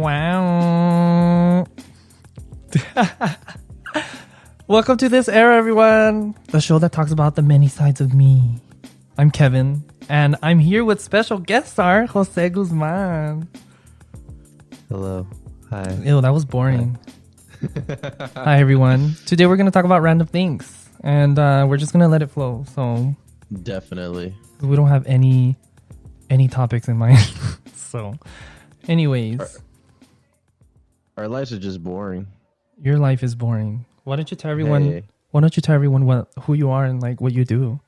Wow. Welcome to This Era, everyone. The show that talks about the many sides of me. I'm Kevin, and I'm here with special guest star, Jose Guzman. Hello. Hi. Ew, that was boring. Hi, everyone. Today we're going to talk about random things, and we're just going to let it flow. So Definitely. we don't have any topics in mind. So, anyways. Our lives are just boring. Your life is boring. Why don't you tell everyone? Hey. Why don't you tell everyone who you are and like what you do?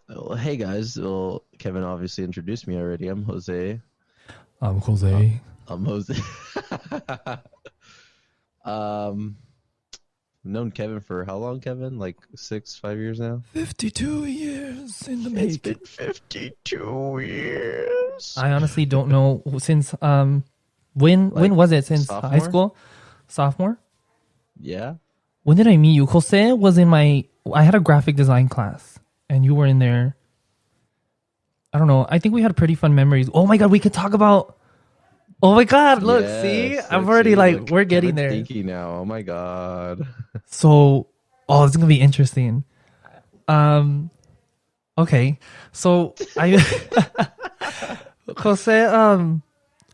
Well, hey guys. Well, Kevin obviously introduced me already. I'm Jose. I'm Jose. I'm Jose. Known Kevin for how long, Kevin? Like 5 years now? 52 years in the It's making. been 52 years. I honestly don't know since when was it? Since sophomore? high school? Sophomore? Yeah. When did I meet you? Jose was in I had a graphic design class and you were in there. I don't know. I think we had pretty fun memories. Oh my God, we could talk about. Oh my God, look, Yes, see? let's I'm already see. like, Look, we're getting Kevin's there. stinky now. Oh my God. So, it's going to be interesting. Okay. So, Jose,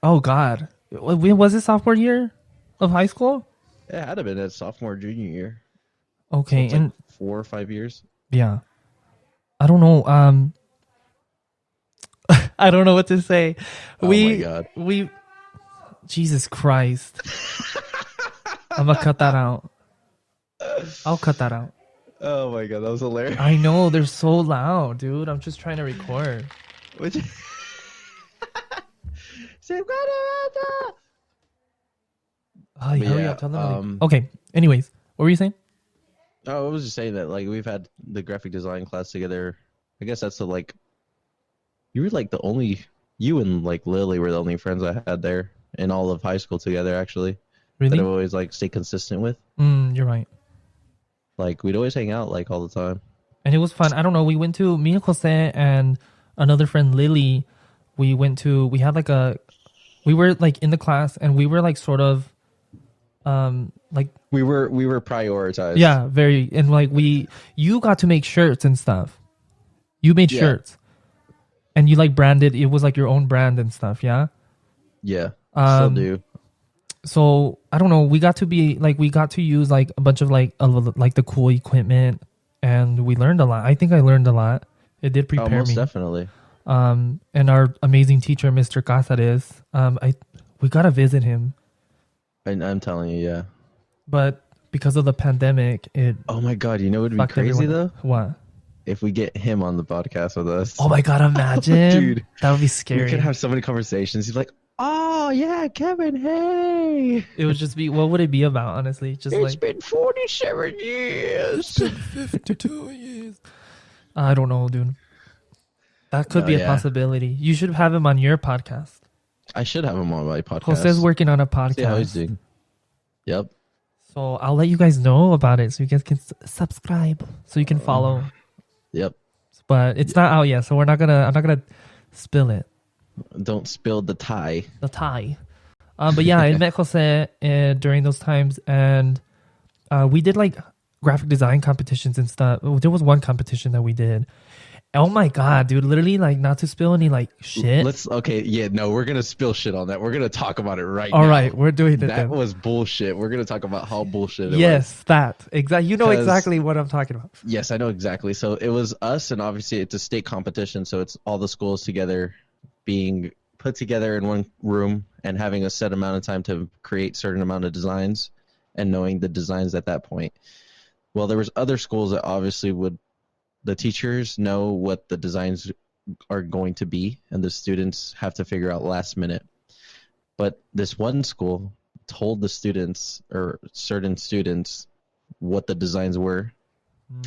oh God. When was it, sophomore year of high school? It had to have been at sophomore, junior year. Okay. So And like 4 or 5 years. yeah, I don't know. I don't know what to say. Oh my God. Jesus Christ. I'm gonna cut that out. I'll cut that out. Oh my God, that was hilarious. I know, they're so loud, dude. I'm just trying to record. Which... Hurry up, tell them. Okay, anyways, what were you saying? Oh, I was just saying that like we've had the graphic design class together. I guess that's you were like the only, you and like Lily were the only friends I had there in all of high school together, actually. Really? That I've always like stayed consistent with. You're right. Like we'd always hang out like all the time. And it was fun. I don't know. We went to, me and Jose and another friend, Lily, we were like in the class and we were like sort of, like, We were prioritized. yeah, very. And like you got to make shirts and stuff. You made shirts. And you like branded, it was like your own brand and stuff. Yeah. Yeah. Still do. So I don't know. We got to use like a bunch of like the cool equipment, and we learned a lot. I think I learned a lot. It did prepare Most me. definitely. And our amazing teacher, Mr. Casares, we gotta visit him, And I'm telling you, yeah. but because of the pandemic, it. Oh my God, you know what would be fucked crazy everyone though? up. What? If we get him on the podcast with us. Oh my God! Imagine, Dude, that would be scary. we could have so many conversations. He's like, "Oh yeah, Kevin, hey." It would just be. What would it be about? Honestly, just It's been 47 years. 52 years. I don't know, dude. That could be a possibility. You should have him on your podcast. I should have him on my podcast. Jose's working on a podcast. See how he's doing. Yep. So I'll let you guys know about it so you guys can subscribe, so you can follow. Yep. But it's not out yet, so I'm not gonna spill it. Don't spill the tie. The tie. But yeah, I met Jose during those times, and we did like graphic design competitions and stuff. There was one competition that we did. Oh my God, dude! Literally, like, not to spill any like shit. We're gonna spill shit on that. We're gonna talk about it now. All right, we're doing it. That then. was bullshit. We're gonna talk about how bullshit it was. Yes, that exactly. You know exactly what I'm talking about. Yes, I know exactly. So it was us, and obviously it's a state competition, so it's all the schools together being put together in one room and having a set amount of time to create certain amount of designs and knowing the designs at that point. Well, there was other schools that obviously the teachers know what the designs are going to be, and the students have to figure out last minute. But this one school told the students, or certain students, what the designs were.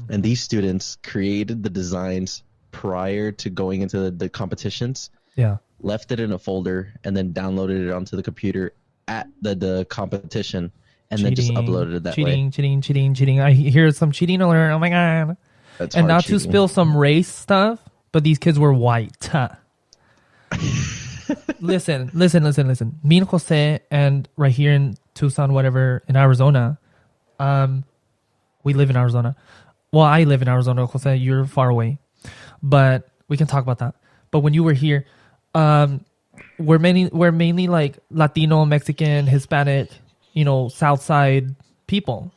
And these students created the designs prior to going into the competitions. Yeah. Left it in a folder and then downloaded it onto the computer at the competition, and then just uploaded it that way. Cheating. I hear some cheating alert. Oh my God. That's not cheating. to spill some race stuff, but these kids were white. listen. Me and Jose, and right here in Tucson, whatever, in Arizona, we live in Arizona. Well, I live in Arizona, Jose. You're far away, but we can talk about that. But when you were here, we're mainly like Latino, Mexican, Hispanic, South Side people.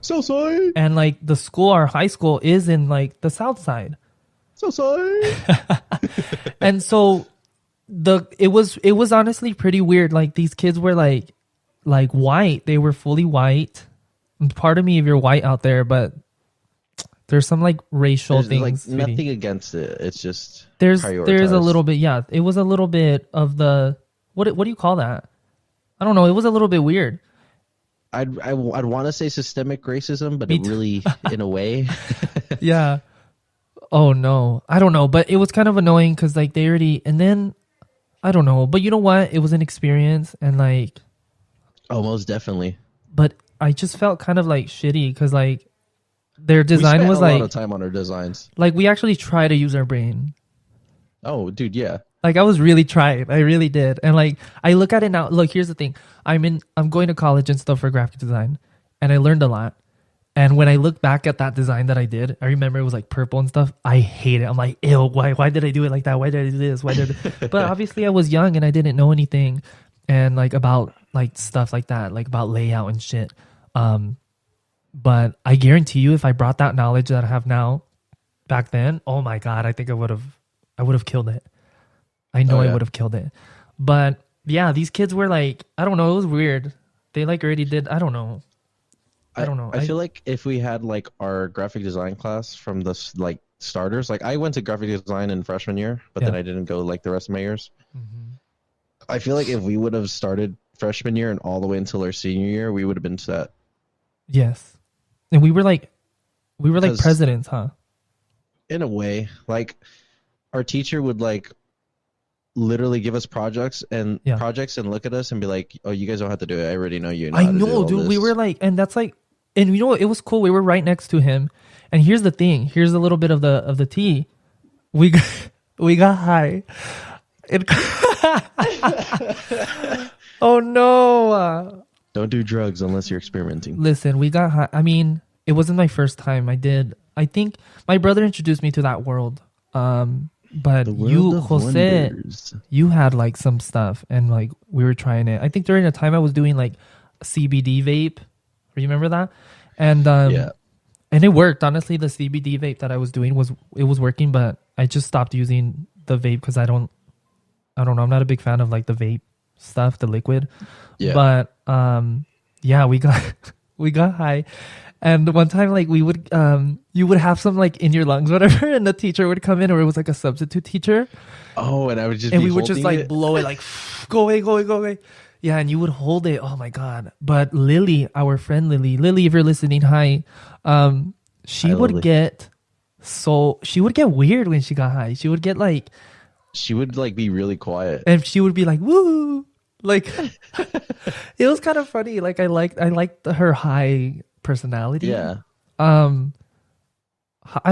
So sorry. And like the school, our high school, is in like the South Side. So sorry. And so it was honestly pretty weird. Like these kids were like white. They were fully white. And pardon me if you're white out there, but there's some like racial There's things. like nothing against it. It's just there's prioritized. a little bit. Yeah, it was a little bit of the what do you call that? I don't know. It was a little bit weird. I'd want to say systemic racism, but it really, in a way. Yeah. Oh no, I don't know, but it was kind of annoying because like they already, and then I don't know, but you know what? It was an experience, and like, Oh, most definitely. but I just felt kind of like shitty because like their design we spent was a like lot of time on our designs. like we actually try to use our brain. Oh, dude, yeah. Like I was really trying, I really did, and like I look at it now. Look, here's the thing: I'm going to college and stuff for graphic design, and I learned a lot. And when I look back at that design that I did, I remember it was like purple and stuff. I hate it. I'm like, ew, why did I do it like that? Why did I do this? But obviously I was young and I didn't know anything and like about like stuff like that, like about layout and shit. But I guarantee you if I brought that knowledge that I have now back then, oh my God, I think I would have killed it. I know I would have killed it. But yeah, these kids were like, I don't know, it was weird. They like already did, I don't know. I don't know. I feel like if we had like our graphic design class from the like starters, like I went to graphic design in freshman year, but then I didn't go like the rest of my years. Mm-hmm. I feel like if we would have started freshman year and all the way until our senior year, we would have been set. Yes. And we were like presidents, huh? In a way, like our teacher would like literally give us projects and look at us and be like, "Oh, you guys don't have to do it. I already know you." I know, dude. We were like, and that's like, and you know, it was cool. We were right next to him, and here's the thing. Here's a little bit of the tea. We got high. Oh no! Don't do drugs unless you're experimenting. Listen, we got high. I mean, it wasn't my first time. I think my brother introduced me to that world. But you, Jose, you had like some stuff and like we were trying it. I think during the time I was doing like CBD vape. Remember that? And and it worked. Honestly, the CBD vape that I was doing was working, but I just stopped using the vape because I don't know. I'm not a big fan of like the vape stuff, the liquid. Yeah. But we got high. And one time, like we would, you would have some like in your lungs, whatever, and the teacher would come in, or it was like a substitute teacher. Oh, and I would just we would just like blow it, like go away. Yeah, and you would hold it. Oh my God! But Lily, our friend Lily, if you're listening, hi. She would get weird when she got high. She would be really quiet, and she would be like woo, like it was kind of funny. Like I liked her high personality. Yeah. I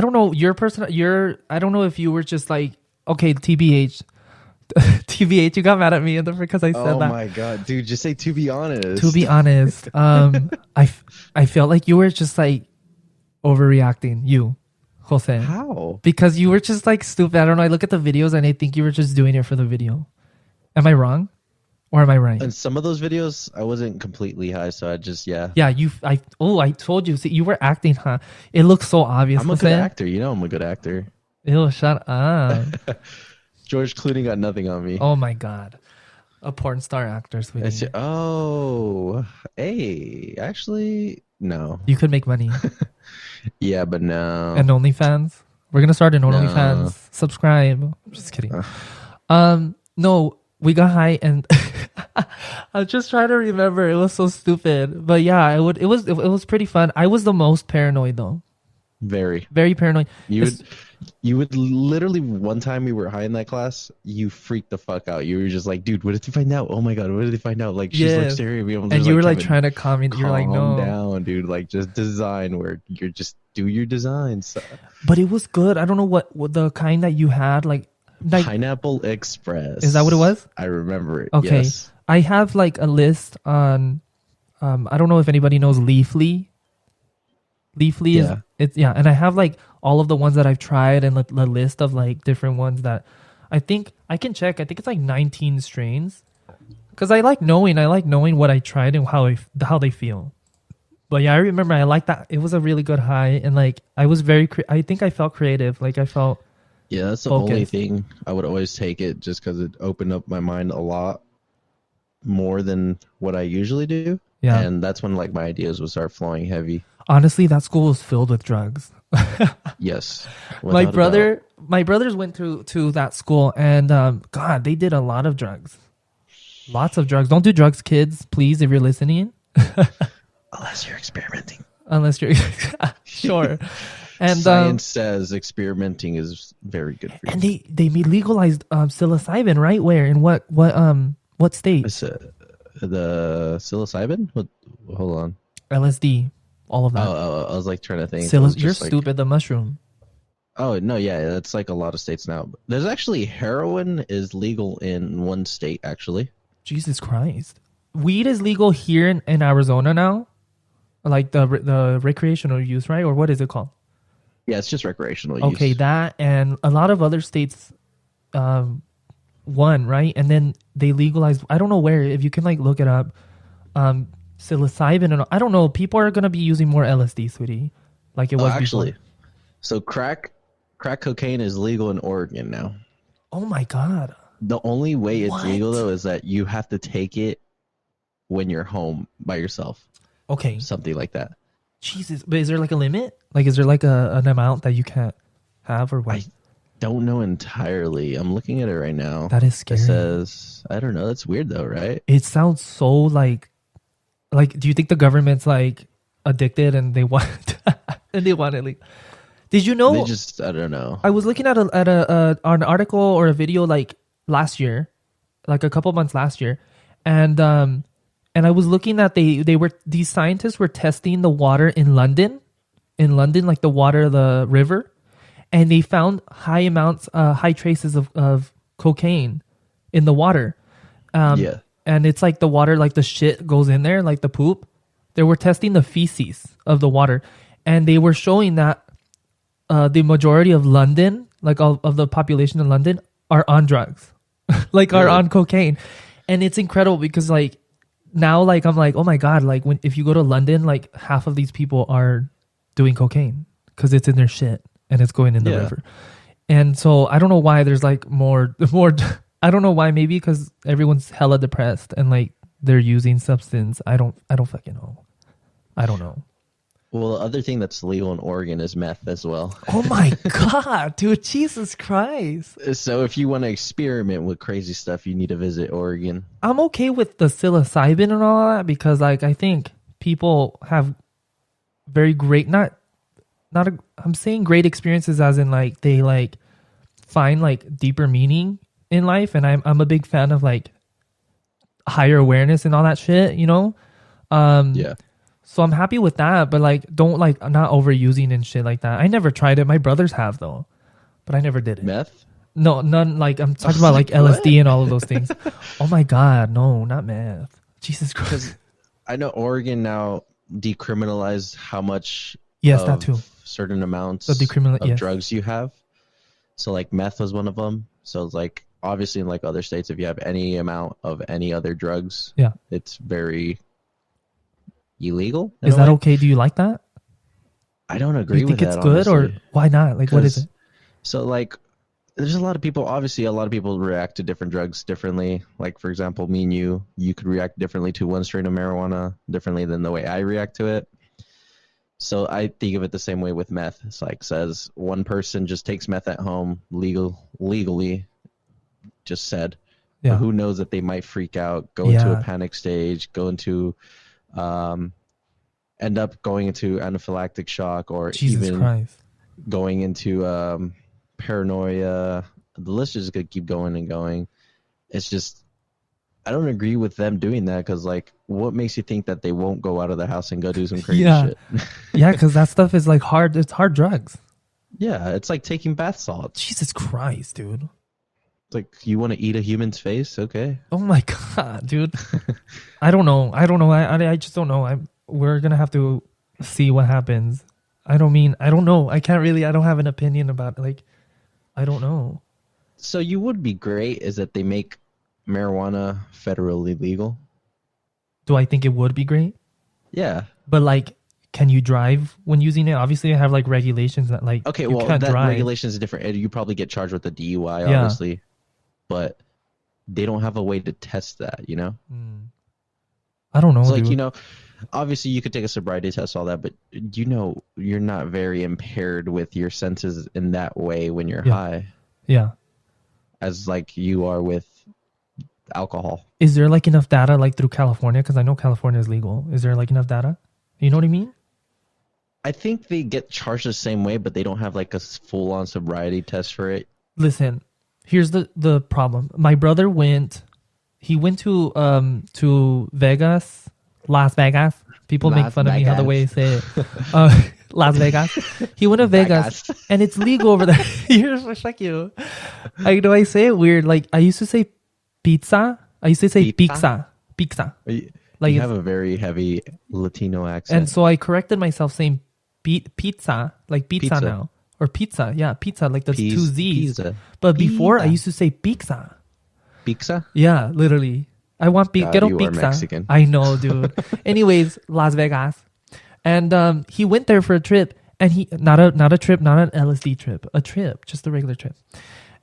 don't know I don't know if you were just like, okay, TBH, you got mad at me because I said that. Oh my God, dude, just say to be honest. To be honest, I felt like you were just like overreacting, you, Jose. How? Because you were just like stupid. I don't know. I look at the videos and I think you were just doing it for the video. Am I wrong? Or am I right? In some of those videos, I wasn't completely high, so I just Yeah, I told you. See, you were acting, huh? It looks so obvious. I'm a good actor. You know I'm a good actor. Ew, shut up. George Clooney got nothing on me. Oh my God. A porn star actor, sweetie. Oh, hey, actually, no. You could make money. Yeah, but no. And OnlyFans? We're going to start an OnlyFans. Subscribe. I'm just kidding. No, we got high and I'm just trying to remember. It was so stupid. But yeah, it was pretty fun. I was the most paranoid though. Very. Very paranoid. You would literally, one time we were high in that class, you freaked the fuck out. You were just like, dude, what did they find out? Oh my God, what did they find out? Like, she's like staring at me. And you were like trying to calm me. You're like, no. Calm down, dude. Like, just design work. You're just do your designs. But it was good. I don't know what the kind that you had. Like, like, Pineapple Express. is that what it was? I remember it. Okay. Yes. I have like a list on, I don't know if anybody knows Leafly. Leafly is, Yeah. it's, yeah. And I have like all of the ones that I've tried and the list of like different ones that I think I can check. I think it's like 19 strains. Because I like knowing what I tried and how they feel. But yeah, I remember I like that. It was a really good high, and like I was I think I felt creative. Like I felt Yeah, that's the focused. only thing I would always take it, just because it opened up my mind a lot more than what I usually do. Yeah. And that's when like my ideas would start flowing heavy. Honestly, that school was filled with drugs. Yes. My without a doubt. my brothers went to that school, and God, they did a lot of drugs. Lots of drugs. Don't do drugs, kids, please, if you're listening. Unless you're experimenting. Unless you're sure. And Science says experimenting is very good for you. and they legalized psilocybin, right? Where in what state? The psilocybin? Hold on. LSD, all of that. Oh, I was like trying to think. It was You're just, like- stupid. The mushroom. Oh no, yeah, that's like a lot of states now. There's actually heroin is legal in one state actually. Jesus Christ. Weed is legal here in Arizona now, like the recreational use, right? Or what is it called? Yeah, it's just recreational use. Okay, that and a lot of other states, won, right? And then they legalized. I don't know where. If you can like look it up, psilocybin and I don't know. People are gonna be using more LSD, sweetie, like it was actually. before. So crack cocaine is legal in Oregon now. Oh my God. The only way it's What? legal though is that you have to take it when you're home by yourself. Okay. Something like that. Jesus, but is there like a limit? Like, is there like an amount that you can't have or what? I don't know entirely. I'm looking at it right now. That is scary. It says, I don't know. That's weird though, right? It sounds so like, do you think the government's like addicted and they want and they want it? Like, did you know? They just, I don't know. I was looking at an article or a video like last year, like a couple months last year, and I was looking at these scientists were testing the water in London, like the water of the river, and they found high traces of cocaine in the water. Yeah. And it's like the water, like the shit goes in there, like the poop. They were testing the feces of the water, and they were showing that the majority of London, like all of the population in London, are on drugs, like are on cocaine. And it's incredible because like now, like I'm like, oh my God, like if you go to London, like half of these people are doing cocaine because it's in their shit and it's going in the river. And so I don't know why there's like more. I don't know why. Maybe because everyone's hella depressed and like they're using substance. I don't fucking know. I don't know. Well, the other thing that's legal in Oregon is meth as well. Oh my God, dude, Jesus Christ. So if you want to experiment with crazy stuff, you need to visit Oregon. I'm okay with the psilocybin and all that because like I think people have very great I'm saying great experiences as in like they like find like deeper meaning in life, and I'm a big fan of like higher awareness and all that shit, you know? Yeah. So I'm happy with that, but like don't like not overusing and shit like that. I never tried it. My brothers have though, but I never did it. Meth? No, none. Like I'm talking about like LSD and all of those things. Oh my God, no, not meth. Jesus Christ. I know Oregon now decriminalized how much Yes, of that too. certain amounts The of yes. drugs you have. So like meth was one of them. So it's like obviously in like other states, if you have any amount of any other drugs, Yeah. it's very illegal. Is that okay? Do you like that? I don't Do agree you think with it's that, good honestly. or why not? Like what is it? So like there's a lot of people, obviously a lot of people react to different drugs differently. Like for example, me and you could react differently to one strain of marijuana differently than the way I react to it. So I think of it the same way with meth. It's like says one person just takes meth at home legally, just said. Yeah. But who knows that they might freak out, go into Yeah. a panic stage, go into end up going into anaphylactic shock, or Jesus even Christ. going into paranoia. The list is going to keep going and going. It's just, I don't agree with them doing that because, like, what makes you think that they won't go out of the house and go do some crazy Yeah. shit? Yeah, because that stuff is like hard. It's hard drugs. Yeah, it's like taking bath salts. Jesus Christ, dude. like, you want to eat a human's face? Okay. Oh my god, dude. I don't know. I just don't know. We're gonna have to see what happens. I don't know. I don't have an opinion about it. Like, I don't know. So you would be great is that they make marijuana federally legal. Do I think it would be great? Yeah. But like, can you drive when using it? Obviously, I have like regulations that like Okay, you well, can't that drive. regulation is different. You probably get charged with a DUI, Yeah. obviously, but they don't have a way to test that. You know, I don't know. it's like, dude. you know, obviously you could take a sobriety test, all that, but you know, you're not very impaired with your senses in that way when you're high, Yeah. as like you are with alcohol. Is there like enough data like through California? Because I know California is legal. Is there like enough data? You know what I mean? I think they get charged the same way, but they don't have like a full-on sobriety test for it. Listen, here's the problem. My brother went to Vegas, Las Vegas. People make fun of me how the way I say it. Las Vegas. He went to Vegas and it's legal over there. Fuck you. Do I say it weird? Like I used to say pizza. I used to say pizza. Pizza. Like you have a very heavy Latino accent. And so I corrected myself saying pizza, like pizza now. Or pizza. Yeah, pizza, like the two Z's. Pizza. But before I used to say pizza. Pizza? Yeah, literally. I want quiero you pizza. are Mexican. I know, dude. Anyways, Las Vegas. And he went there for a trip. And he not a trip, not an LSD trip. A trip, just a regular trip.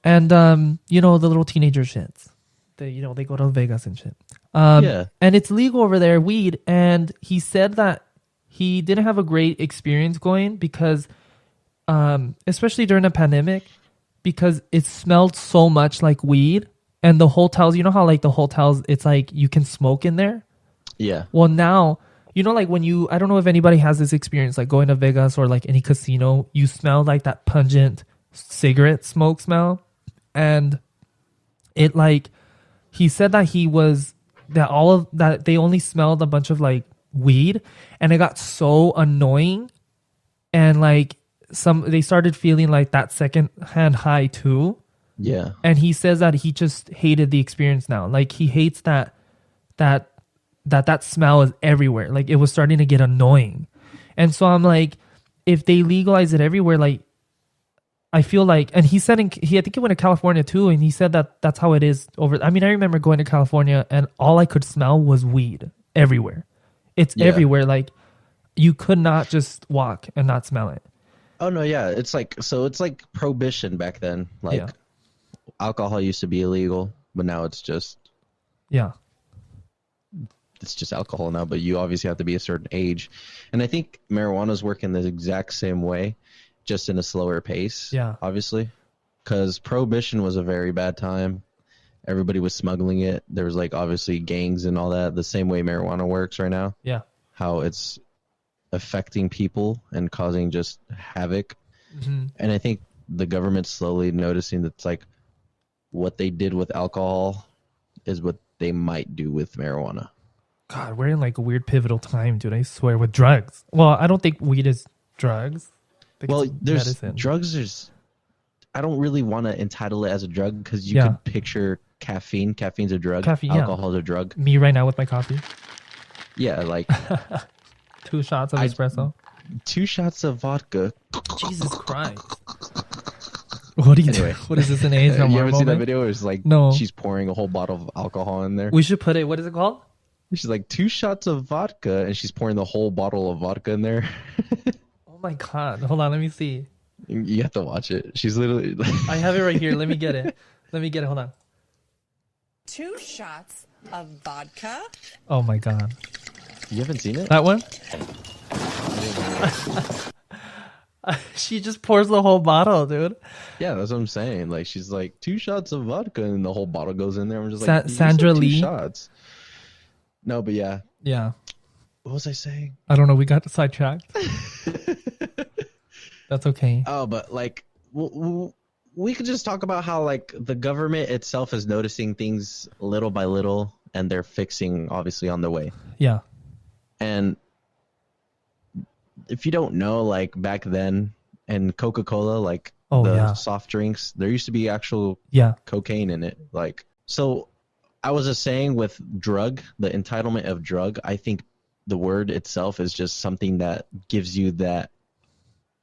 And you know, the little teenager shits. They go to Vegas and shit. And it's legal over there, weed. And he said that he didn't have a great experience going because, especially during the pandemic, because it smelled so much like weed. And the hotels, you know how like the hotels, it's like you can smoke in there? Yeah. Well, now, you know, like when I don't know if anybody has this experience, like going to Vegas or like any casino, you smell like that pungent cigarette smoke smell. And it like, he said that they only smelled a bunch of like weed, and it got so annoying, and like they started feeling like that second-hand high too. Yeah. And he says that he just hated the experience now. Like he hates that smell is everywhere. Like it was starting to get annoying. And so I'm like, if they legalize it everywhere, like I feel like, and he said I think he went to California too, and he said that that's how it is over. I mean, I remember going to California and all I could smell was weed everywhere. It's everywhere. Like you could not just walk and not smell it. Oh no, yeah. It's like prohibition back then. Like alcohol used to be illegal, but now it's just alcohol now. But you obviously have to be a certain age, and I think marijuana's working the exact same way. Just in a slower pace, obviously, because prohibition was a very bad time. Everybody was smuggling it. There was like obviously gangs and all that. The same way marijuana works right now. Yeah, how it's affecting people and causing just havoc. Mm-hmm. And I think the government's slowly noticing that it's like what they did with alcohol is what they might do with marijuana. God, we're in like a weird pivotal time, dude. I swear, with drugs. Well, I don't think weed is drugs. Well, there's medicine. Drugs. I don't really want to entitle it as a drug because you could picture caffeine. Caffeine's a drug. Alcohol's a drug. Me right now with my coffee. Yeah, like 2 shots of espresso. 2 shots of vodka. Jesus Christ! What do you do? What is this, an ASMR? You ever seen that video? Where it's like she's pouring a whole bottle of alcohol in there. We should put it. What is it called? She's like 2 shots of vodka, and she's pouring the whole bottle of vodka in there. Oh my god! Hold on, let me see. You have to watch it. She's literally. I have it right here. Let me get it. Hold on. 2 shots of vodka. Oh my god! You haven't seen it? That one? She just pours the whole bottle, dude. Yeah, that's what I'm saying. Like she's like 2 shots of vodka, and the whole bottle goes in there. I'm just like Sandra Lee. 2 shots. No, but yeah. Yeah. What was I saying? I don't know. We got sidetracked. That's okay. Oh, but like we could just talk about how like the government itself is noticing things little by little, and they're fixing obviously on the way. Yeah. And if you don't know, like back then, and Coca-Cola, like Oh, the yeah. soft drinks. There used to be actual Yeah. cocaine in it. Like, so I was just saying with drug, the entitlement of drug, I think the word itself is just something that gives you that,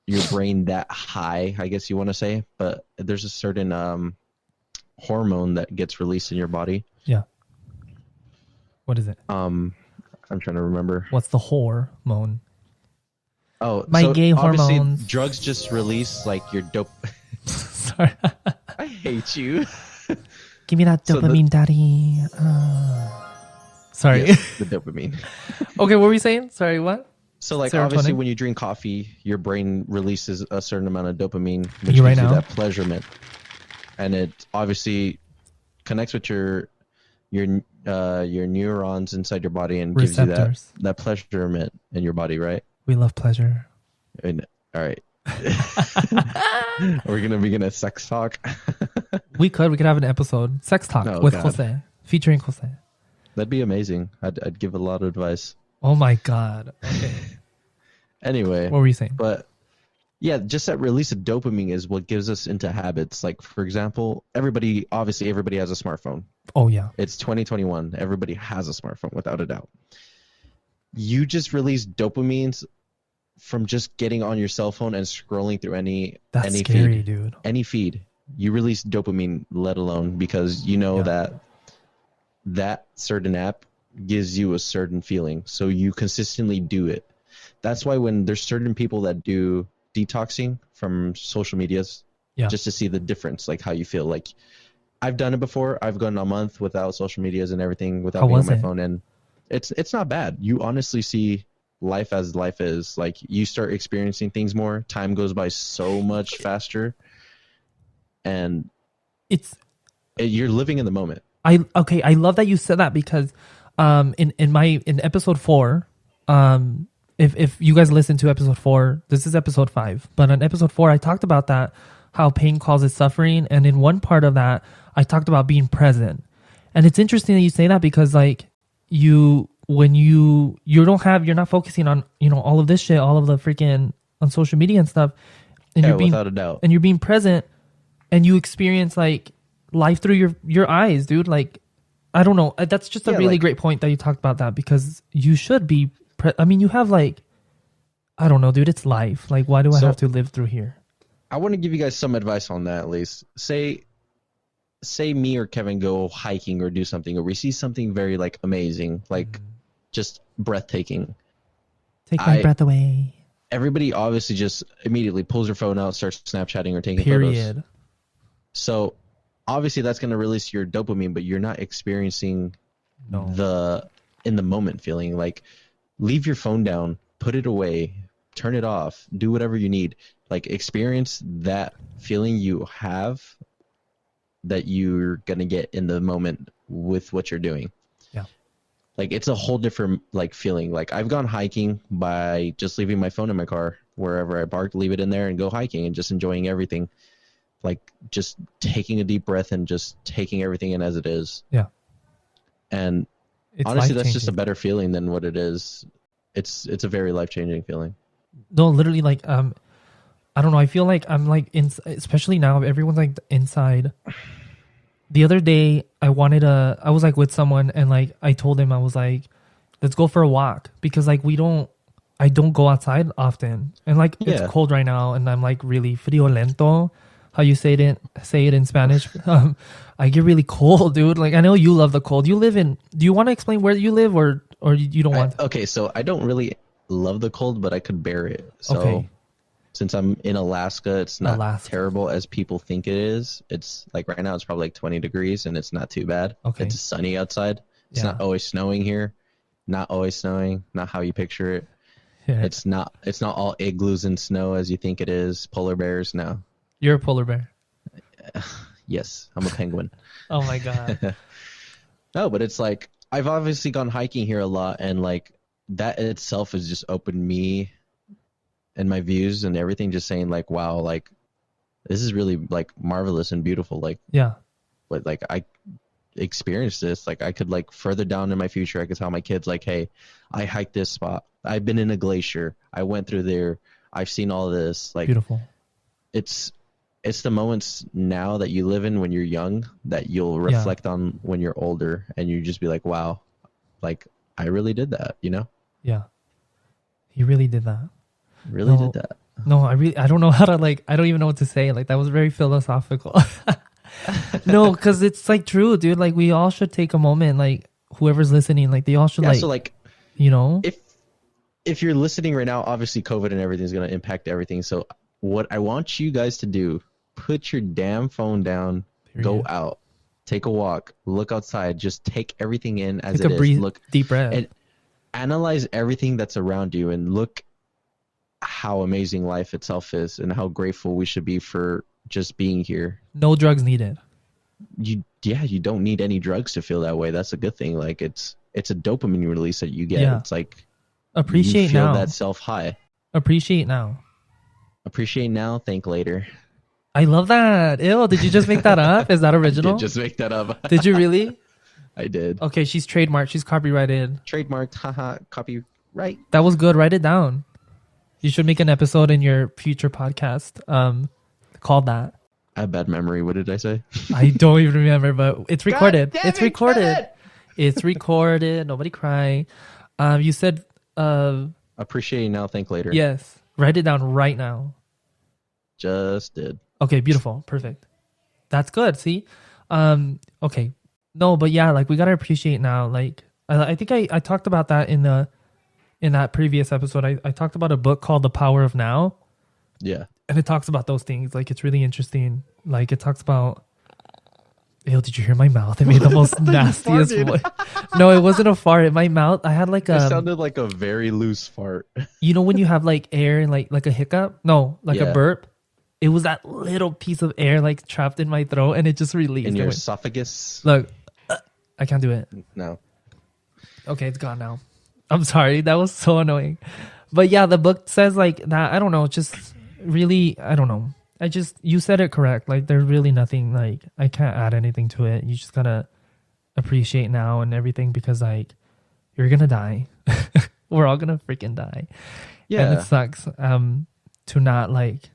your brain that high, I guess you want to say. But there's a certain hormone that gets released in your body. Yeah. What is it? I'm trying to remember. What's the hormone? Oh, My so gay obviously hormones. drugs just release like your dope. Sorry. I hate you. Give me that So the- dopamine, daddy. Sorry. Yes, the dopamine. Okay, what were you saying? Sorry, what? So like Serotonin? obviously when you drink coffee, your brain releases a certain amount of dopamine, which You gives right you now? that pleasurement, and it obviously connects with your neurons inside your body and gives you Receptors. that pleasurement in your body, right? We love pleasure. And all right, we're gonna sex talk. We could have an episode, Sex Talk Oh, with God. Jose, featuring Jose. That'd be amazing. I'd give a lot of advice. Oh my God. Okay. Anyway, What were you saying? but yeah, just that release of dopamine is what gives us into habits. Like, for example, everybody has a smartphone. Oh yeah. It's 2021. Everybody has a smartphone without a doubt. You just release dopamines from just getting on your cell phone and scrolling through any That's scary, feed. dude. Any feed. You release dopamine, let alone because you know Yeah. that certain app gives you a certain feeling. So you consistently do it. That's why when there's certain people that do detoxing from social medias, Yeah. just to see the difference, like how you feel. Like I've done it before. I've gone a month without social medias and everything, without How being on was my it? phone, and it's not bad. You honestly see life as life is. Like you start experiencing things more. Time goes by so much faster, and It's you're living in the moment. I love that you said that because in episode 4, if you guys listen to episode 4, this is episode 5, but on episode 4 I talked about that, how pain causes suffering, and in one part of that I talked about being present. And it's interesting that you say that because like you're not focusing on, you know, all of this shit, all of the freaking on social media and stuff, and Yeah, you're being without a doubt. and you're being present, and you experience like life through your eyes, dude. Like, I don't know. That's just a Yeah, really like- great point that you talked about that, because you should be. I mean, you have like, I don't know, dude. It's life. Like, why do I So- have to live through here? I want to give you guys some advice on that. At least say me or Kevin go hiking or do something, or we see something very like amazing, like just breathtaking. Take my I- breath away. Everybody obviously just immediately pulls their phone out, starts Snapchatting or taking photos. Period. So obviously that's going to release your dopamine, but you're not experiencing No. in the moment feeling. Like leave your phone down, put it away, turn it off, do whatever you need. Like experience that feeling you have that you're going to get in the moment with what you're doing. Yeah. Like it's a whole different like feeling. Like I've gone hiking by just leaving my phone in my car wherever I park, leave it in there and go hiking and just enjoying everything. Like just taking a deep breath and just taking everything in as it is. Yeah. And It's honestly, that's just a life-changing. better feeling than what it is. It's a very life-changing feeling. No, literally, like, I don't know. I feel like I'm like especially now, everyone's like inside. The other day, I was like with someone, and like I told him, I was like, let's go for a walk, because like I don't go outside often, and like Yeah. it's cold right now, and I'm like really frío lento. How you say it in Spanish? I get really cold, dude. Like I know you love the cold. Do you want to explain where you live, or you don't want? Okay, so I don't really love the cold, but I could bear it. So Okay. since I'm in Alaska, it's not Alaska. terrible as people think it is. It's like right now it's probably like 20 degrees and it's not too bad. Okay. It's sunny outside. It's Yeah. not always snowing here. Not always snowing. Not how you picture it. Yeah. It's not all igloos and snow as you think it is. Polar bears, no. You're a polar bear. Yes, I'm a penguin. Oh my god. No, but it's like I've obviously gone hiking here a lot, and like that in itself has just opened me and my views and everything. Just saying like, wow, like this is really like marvelous and beautiful. Like, Yeah. but like I experienced this. Like I could like further down in my future, I could tell my kids like, hey, I hiked this spot. I've been in a glacier. I went through there. I've seen all this. Like Beautiful. it's it's the moments now that you live in when you're young that you'll reflect on when you're older, and you just be like, wow, like I really did that, you know? Yeah. He really did that. Really did that. No, I don't know how to like, I don't even know what to say. Like that was very philosophical. No, because it's like true, dude. Like we all should take a moment, like whoever's listening, like they all should So like, you know, if you're listening right now, obviously COVID and everything is going to impact everything. So what I want you guys to do, put your damn phone down, go out, take a walk, look outside, just take everything in as it is. Look, deep breath, and analyze everything that's around you, and look how amazing life itself is, and how grateful we should be for just being here. No drugs needed. You don't need any drugs to feel that way. That's a good thing. Like it's a dopamine release that you get. Yeah. It's like appreciate you feel now. that self high. Appreciate now. Appreciate now, thank later. I love that. Ew, did you just make that up? Is that original? I did just make that up. Did you really? I did. Okay, she's trademarked. She's copyrighted. Trademarked. Haha. Copyright. That was good. Write it down. You should make an episode in your future podcast called that. I have bad memory. What did I say? I don't even remember, but it's recorded. God damn It's it, recorded. Kevin! It's recorded. Nobody cry. You said Appreciate now, thank later. yes. Write it down right now. Just did. Okay, beautiful. Perfect. That's good. See? Okay. No, but yeah, like we gotta appreciate now. Like I think I talked about that in that previous episode. I talked about a book called The Power of Now. Yeah. And it talks about those things. Like it's really interesting. Like it talks about ew, did you hear my mouth? It made the most nastiest voice. No, it wasn't a fart. In my mouth, I had like It sounded like a very loose fart. you know when you have like air and like a hiccup? No, like Yeah. a burp. It was that little piece of air like trapped in my throat, and it just released. In It your went, esophagus? look, I can't do it. No. Okay, it's gone now. I'm sorry. That was so annoying. But yeah, the book says like that. I don't know. Just really, I don't know. You said it correct. Like there's really nothing, like I can't add anything to it. You just gotta appreciate now and everything, because like you're gonna die. We're all gonna freaking die. Yeah. And it sucks to not like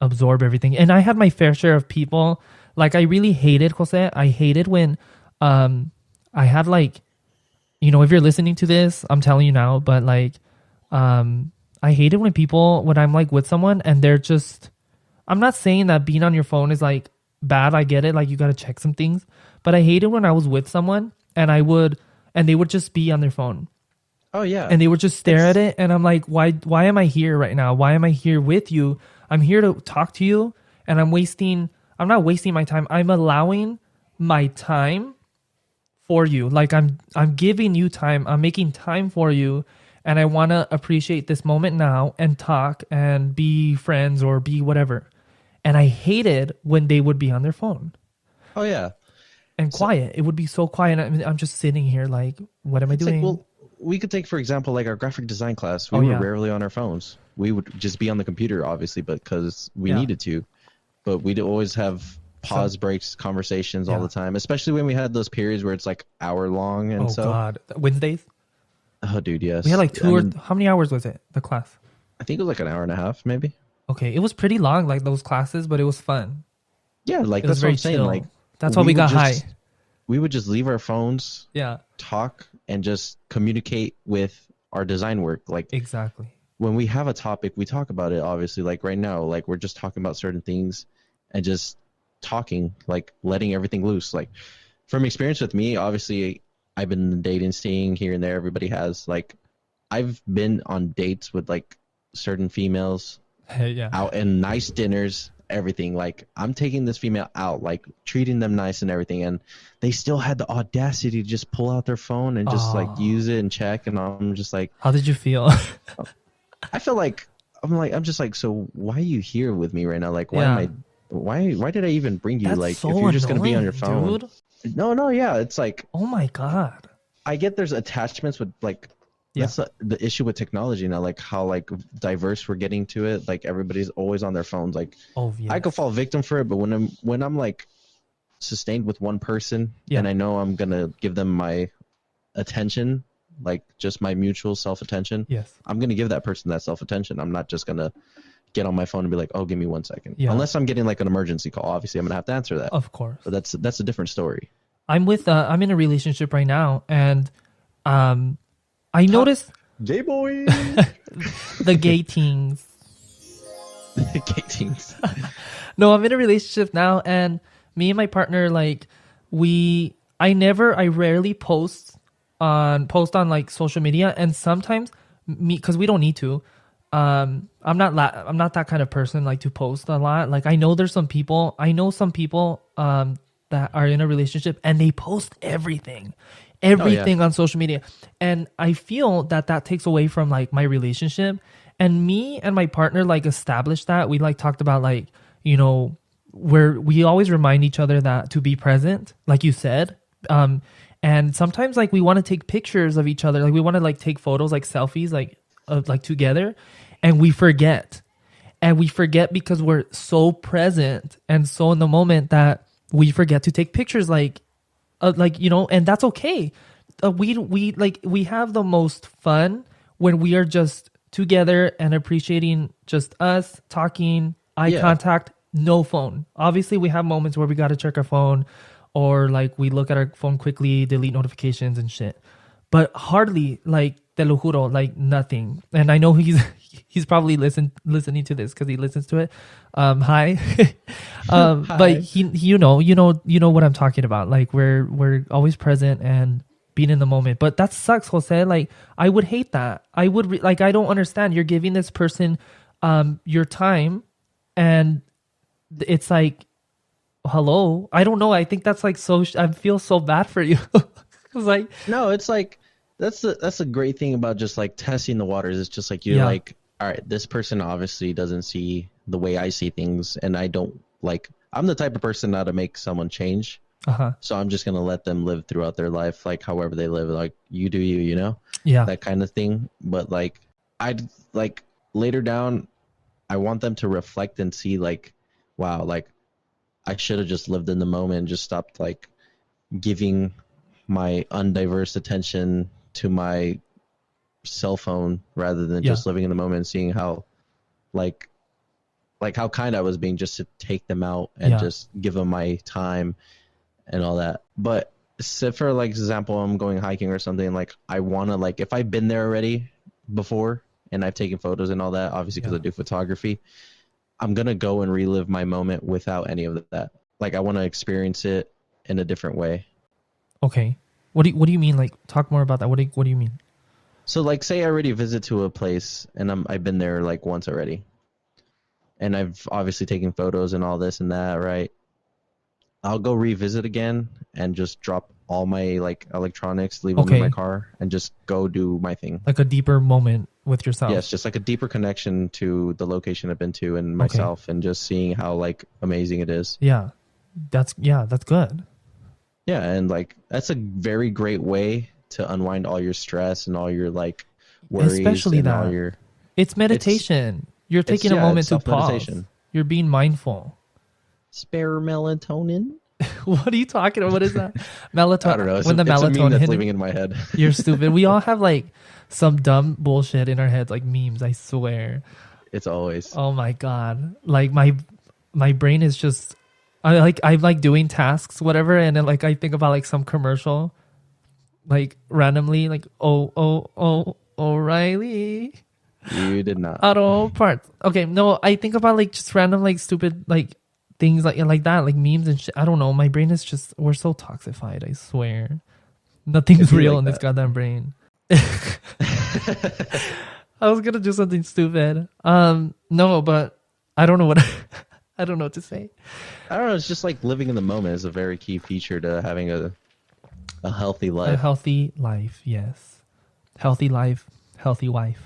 absorb everything. And I had my fair share of people. Like I really hated, Jose. I hated when I had like, you know, if you're listening to this, I'm telling you now, but like I hate it when I'm like with someone and they're just, I'm not saying that being on your phone is like bad. I get it. Like you got to check some things, but I hate it when I was with someone and they would just be on their phone. Oh yeah. And they would just stare at it. And I'm like, why am I here right now? Why am I here with you? I'm here to talk to you, and I'm not wasting my time. I'm allowing my time for you. Like I'm giving you time. I'm making time for you. And I want to appreciate this moment now and talk and be friends or be whatever. And I hated when they would be on their phone. Oh yeah. And quiet. It would be so quiet. I'm just sitting here like, what am I doing? Like, well, we could take, for example, like our graphic design class. We were rarely on our phones. We would just be on the computer, obviously, but because we needed to. But we'd always have pause breaks, conversations all the time, especially when we had those periods where it's like hour long. And oh God. Wednesdays? Oh, dude, yes. We had like how many hours was it, the class? I think it was like an hour and a half, maybe. Okay, it was pretty long, like those classes, but it was fun. Yeah, like It was that's what very I'm saying. chill. Like That's why we got high. We would just leave our phones, talk, and just communicate with our design work. Like exactly. When we have a topic, we talk about it. Obviously, like right now, like we're just talking about certain things, and just talking, like letting everything loose. Like from experience with me, obviously, I've been dating, staying here and there. Everybody has. Like I've been on dates with like certain females. Out in nice dinners, everything. Like I'm taking this female out, like treating them nice and everything, and they still had the audacity to just pull out their phone and just like use it and check. And I'm just like, how did you feel? I feel like I'm just like, so why are you here with me right now? Like why did I even bring you? That's like so if you're just gonna be on annoying, your phone, dude. No, yeah, it's like, oh my God. I get there's attachments with like. That's the issue with technology now, like how like diverse we're getting to it. Like everybody's always on their phones. Like I could fall victim for it, but when I'm like sustained with one person and I know I'm gonna give them my attention, like just my mutual self attention. Yes, I'm gonna give that person that self attention. I'm not just gonna get on my phone and be like, oh, give me 1 second. Yeah. Unless I'm getting like an emergency call. Obviously, I'm gonna have to answer that. Of course. But that's a different story. I'm in a relationship right now, and I noticed J boy. the gay teens. Gay teens. No, I'm in a relationship now, and me and my partner, like, I rarely post on like social media, and sometimes because we don't need to. I'm not that kind of person like to post a lot. Like, I know some people that are in a relationship and they post everything on social media, and I feel that takes away from like my relationship. And me and my partner like established that we like talked about, like, you know, where we always remind each other that to be present, like you said. And sometimes like we want to take pictures of each other, like we want to like take photos, like selfies, like of like together, and we forget because we're so present and so in the moment that we forget to take pictures, like you know, and that's okay. We have the most fun when we are just together and appreciating just us talking, eye contact, no phone. Obviously, we have moments where we got to check our phone, or like we look at our phone quickly, delete notifications and shit. But hardly, like, te lo juro, like nothing. And I know he's probably listening to this because he listens to it. Hi. Hi. But he you know what I'm talking about. Like, we're always present and being in the moment. But that sucks, Jose. Like, I would hate that. I would I don't understand. You're giving this person your time, and it's like, hello. I don't know. I think that's like so. I feel so bad for you. Cause like, no, it's like that's a great thing about just like testing the waters. It's just like you're like, all right, this person obviously doesn't see the way I see things, and I don't like. I'm the type of person now to make someone change. So I'm just gonna let them live throughout their life, like however they live. Like, you do you, you know, that kind of thing. But like, I'd like later down, I want them to reflect and see like, wow, like I should have just lived in the moment and just stopped like giving my undiverse attention to my cell phone rather than just living in the moment and seeing how like how kind I was being just to take them out and just give them my time and all that. But say for like example, I'm going hiking or something, like I want to, like, if I've been there already before and I've taken photos and all that, obviously because I do photography, I'm going to go and relive my moment without any of that. Like, I want to experience it in a different way. Okay. What do you mean? Like, talk more about that. What do you mean? So like, say I already visit to a place and I've been there like once already, and I've obviously taken photos and all this and that, right? I'll go revisit again and just drop all my like electronics, leave them in my car, and just go do my thing. Like a deeper moment with yourself. Yes, just like a deeper connection to the location I've been to and myself, and just seeing how like amazing it is. Yeah, that's good. Yeah, and like that's a very great way to unwind all your stress and all your like worries. Especially and that. all your. It's meditation. You're taking a moment to pause. You're being mindful. Spare melatonin. What are you talking about? What is that? Melatonin. I don't know. It's when the it's melatonin a meme that's hit, living in my head. You're stupid. We all have like some dumb bullshit in our heads, like memes. I swear. It's always. Oh my god! Like my brain is just. I'm like doing tasks, whatever, and then like I think about like some commercial, like randomly, like O'Reilly. You did not. Auto parts. Okay, no, I think about like just random like stupid like things like that, like memes and shit. I don't know. My brain is just, we're so toxified. I swear, nothing's real in this goddamn brain. I was gonna do something stupid. No, but I don't know what I don't know what to say. I don't know. It's just like living in the moment is a very key feature to having a healthy life. A healthy life, yes. Healthy life, healthy wife.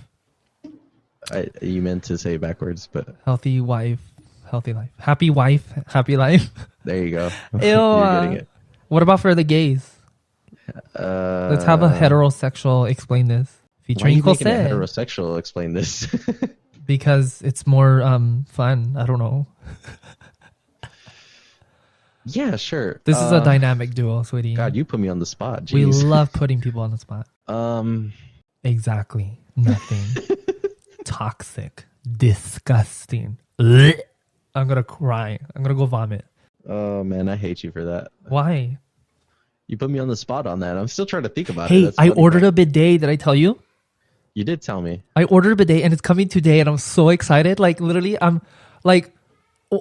You meant to say backwards, but healthy wife, healthy life. Happy wife, happy life. There you go. Ew, You're getting it. What about for the gays? Let's have a heterosexual explain this. Featuring Why are you making Jose. a heterosexual explain this? Because it's more fun. I don't know. Yeah, sure. This is a dynamic duo, sweetie. God, you put me on the spot. Jeez. We love putting people on the spot. Um. Exactly. Nothing. Toxic. disgusting. Ugh. I'm gonna cry. I'm gonna go vomit. Oh man, I hate you for that. Why? You put me on the spot on that. I'm still trying to think about it. Hey, That's I funny, ordered but a bidet. Did I tell you? You did tell me. I ordered a bidet and it's coming today, and I'm so excited. Like literally, I'm like,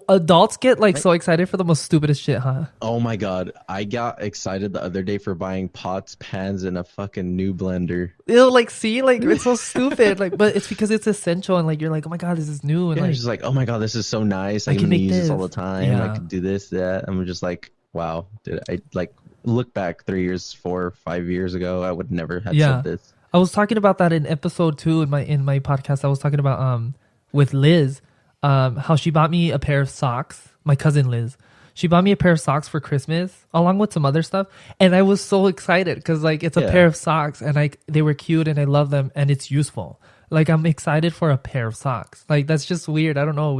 adults get like so excited for the most stupidest shit, huh? Oh my god, I got excited the other day for buying pots, pans, and a fucking new blender. Ew, like see, like it's so stupid. Like, but it's because it's essential, and like you're like, oh my god, this is new, and Yeah, like it's just like, oh my god, this is so nice. I I can can make use this all this. the time. Yeah. I can do this, that. I'm just like, wow, did I like look back 3 years, 4, 5 years ago? I would never have Yeah. said this. I was talking about that in episode 2 in my podcast. I was talking about with Liz, how she bought me a pair of socks. My cousin Liz, she bought me a pair of socks for Christmas along with some other stuff, and I was so excited because like it's a Yeah. pair of socks, and like they were cute and I love them and it's useful. Like I'm excited for a pair of socks. Like that's just weird. I don't know.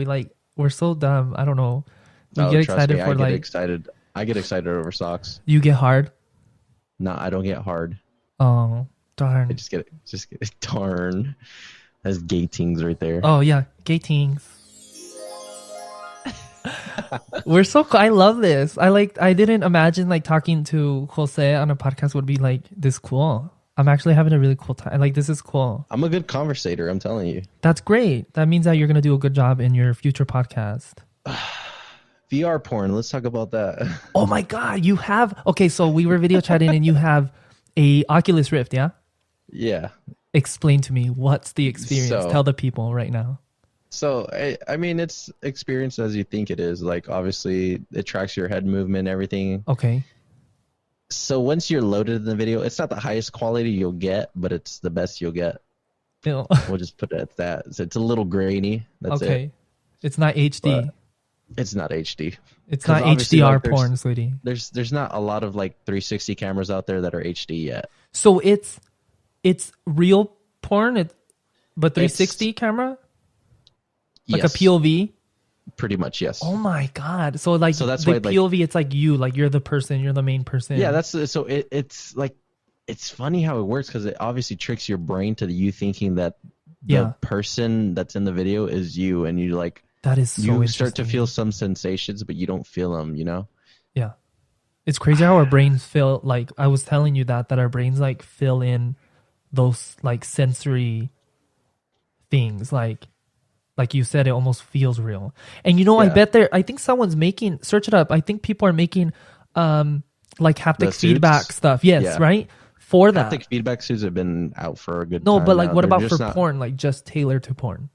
We're so dumb. I don't know. We Oh, get trust excited me, for I get like excited. I get excited over socks. you get hard. No, I don't get hard. Oh darn. I just get darn. That's gay tings right there. Oh yeah, gay teens. We're so I love this. I didn't imagine like talking to Jose on a podcast would be like this cool. I'm actually having a really cool time. Like this is cool. I'm a good conversator, I'm telling you. That's great. That means that you're gonna do a good job in your future podcast. VR porn, let's talk about that. Oh my god, you have okay, so we were video chatting and you have a Oculus Rift, yeah? Yeah. Explain to me what's the experience. So- Tell the people right now. So, I mean, it's experienced as you think it is. Like, obviously, it tracks your head movement, everything. Okay. So, once you're loaded in the video, it's not the highest quality you'll get, but it's the best you'll get. Ew. We'll just put it at that. So it's a little grainy. That's Okay. it. It's not HD. But it's not HD. It's 'Cause not obviously, HDR like, porn, sweetie. There's not a lot of like 360 cameras out there that are HD yet. So it's real porn, but 360 camera, like Yes, a POV. pretty much, yes. Oh my god! So like So that's the why, like- POV, it's like you're the person, you're the main person. Yeah, that's so it's like it's funny how it works because it obviously tricks your brain to you thinking that the Yeah. person that's in the video is you, and you like that is so you start to interesting. feel some sensations, but you don't feel them. You know? Yeah, it's crazy how our brains fill. Like I was telling you that our brains like fill in those like sensory things, like you said, it almost feels real. And you know, I Yeah. bet I think someone's making, search it up, I think people are making like haptic The feedback suits? stuff. Yes, Yeah. right? For that. Haptic feedback suits have been out for a good No, time but like now. what They're about just for not- porn? Like just tailored to porn?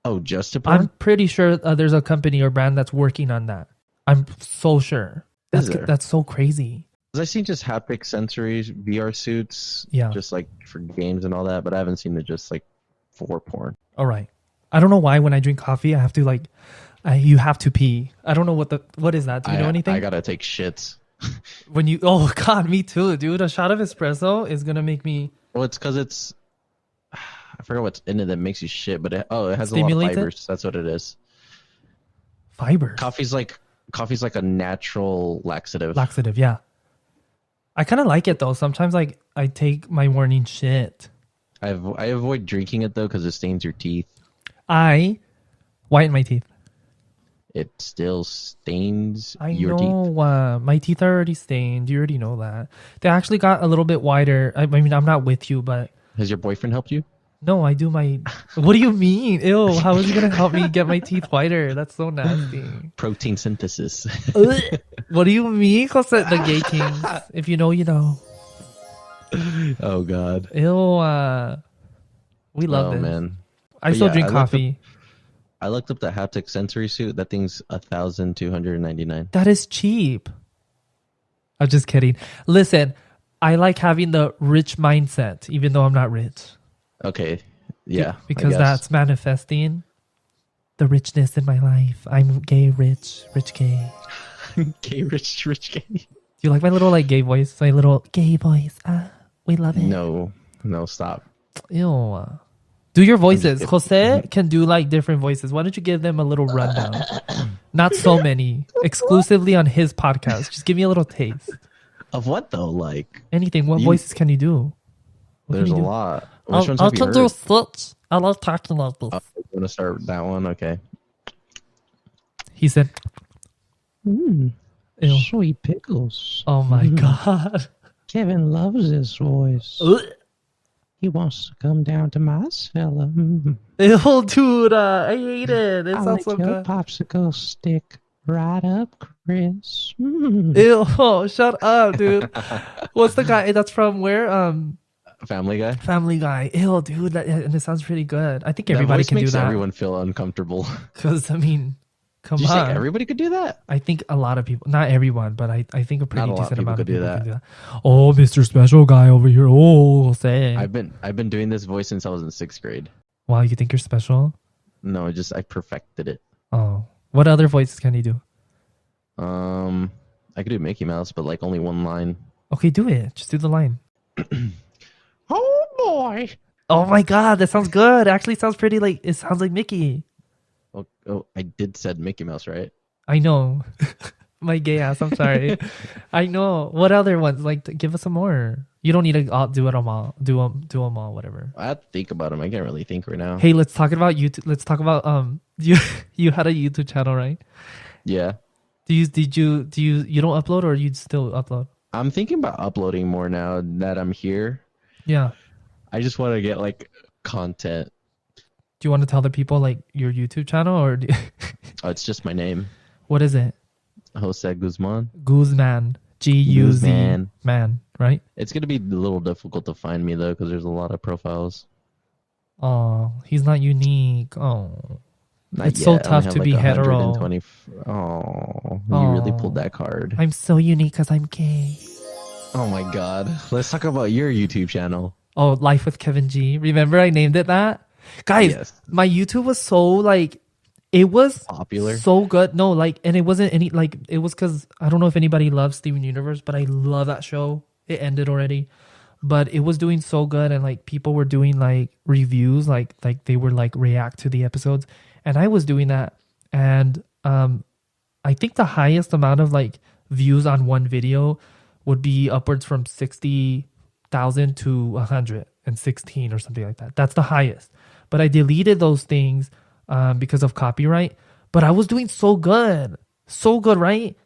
Oh, just to porn? I'm pretty sure there's a company or brand that's working on that. I'm so sure. Is there? That's so crazy. 'Cause I've seen just haptic sensory VR suits, Yeah. just like for games and all that, but I haven't seen it just like for porn. All right. I don't know why when I drink coffee, I have to like, you have to pee. I don't know what is that? Do you know anything? I gotta take shits. When you, oh God, me too, dude. A shot of espresso is going to make me, Well, it's because it's I forgot what's in it that makes you shit, but it has a lot Stimulates of it? fibers. That's what it is. fiber. Coffee's like a natural laxative. Laxative, yeah. I kind of like it though. Sometimes like I take my morning shit. I avoid drinking it though because it stains your teeth. I whiten my teeth. It still stains I your teeth. know. My teeth are already stained. You already know that. They actually got a little bit wider. I mean, I'm not with you, but Has your boyfriend helped you? no, I do my. What do you mean? Ew, how is he going to help me get my teeth whiter? That's so nasty. Protein synthesis. Ugh. What do you mean? Cause the gay kings. If you know, you know. Oh God. Ew. We love Oh this. man. I But still yeah, drink I looked coffee. I looked up the haptic sensory suit. That thing's $1,299. That is cheap. I'm just kidding. Listen, I like having the rich mindset, even though I'm not rich. Okay. Yeah. I Because guess. that's manifesting the richness in my life. I'm gay, rich gay. gay rich gay. Do you like my little like gay voice? My little gay voice. We love it. No, stop. Ew. Do your voices. kidding. Jose can do like different voices. Why don't you give them a little rundown? Not so many. Exclusively on his podcast. Just give me a little taste. Of what though? Like, Anything. What You- voices can you do? What there's can a you do? lot. Which ones I have you can do heard? such I love talking like this. You want to start with that one? Okay. He said, Mmm, ew. sweet pickles. Oh my God. Kevin loves this voice. Ugh. He wants to come down to my cellar. Mm. Ew, dude. I hate it. It I'll sounds lick so your good. popsicle stick right up, Chris. Mm. Ew, oh, shut up, dude. What's the guy that's from where? Family Guy. Family Guy. Ew, dude. And it sounds pretty good. I think That everybody voice can do makes that. everyone feel uncomfortable. Because, I mean, come Did you on. say everybody could do that? I think a lot of people, not everyone, but I think a pretty Not a lot of decent people amount of could do people can that. do that. Oh, Mr. Special Guy over here. Oh, say. I've been doing this voice since I was in 6th grade. Wow, you think you're special? No, I perfected it. Oh. What other voices can you do? I could do Mickey Mouse, but like only one line. Okay, do it. Just do the line. Oh boy. Oh my God, that sounds good. Actually, it sounds pretty like, it sounds like Mickey. Oh, I did said Mickey Mouse, right? I know. My gay ass, I'm sorry. I know. What other ones? Like, give us some more. You don't need to do it all. Do them all, whatever. I have to think about him. I can't really think right now. Hey, let's talk about YouTube. Let's talk about, you had a YouTube channel, right? Yeah. You don't upload or you still upload? I'm thinking about uploading more now that I'm here. Yeah. I just want to get like content. Do you want to tell the people like your YouTube channel or It's just my name. what is it? Jose Guzman. Guzman. Guz Guzman. man, right? It's going to be a little difficult to find me though, because there's a lot of profiles. Oh, he's not unique. Oh. Not It's yet. so I only tough have, to like, be hetero. 120 Oh, you really pulled that card. I'm so unique because I'm gay. Oh my god. Let's talk about your YouTube channel. Oh, Life with Kevin G. Remember I named it that? Guys, Yes. my YouTube was so like, it was Popular. so good. No, like, and it wasn't any, like, it was because I don't know if anybody loves Steven Universe, but I love that show. It ended already. But it was doing so good and like people were doing like reviews, like they were like react to the episodes. And I was doing that. And I think the highest amount of like views on one video would be upwards from 60,000 to 116 or something like that. That's the highest. But I deleted those things because of copyright. But I was doing so good. So good, right?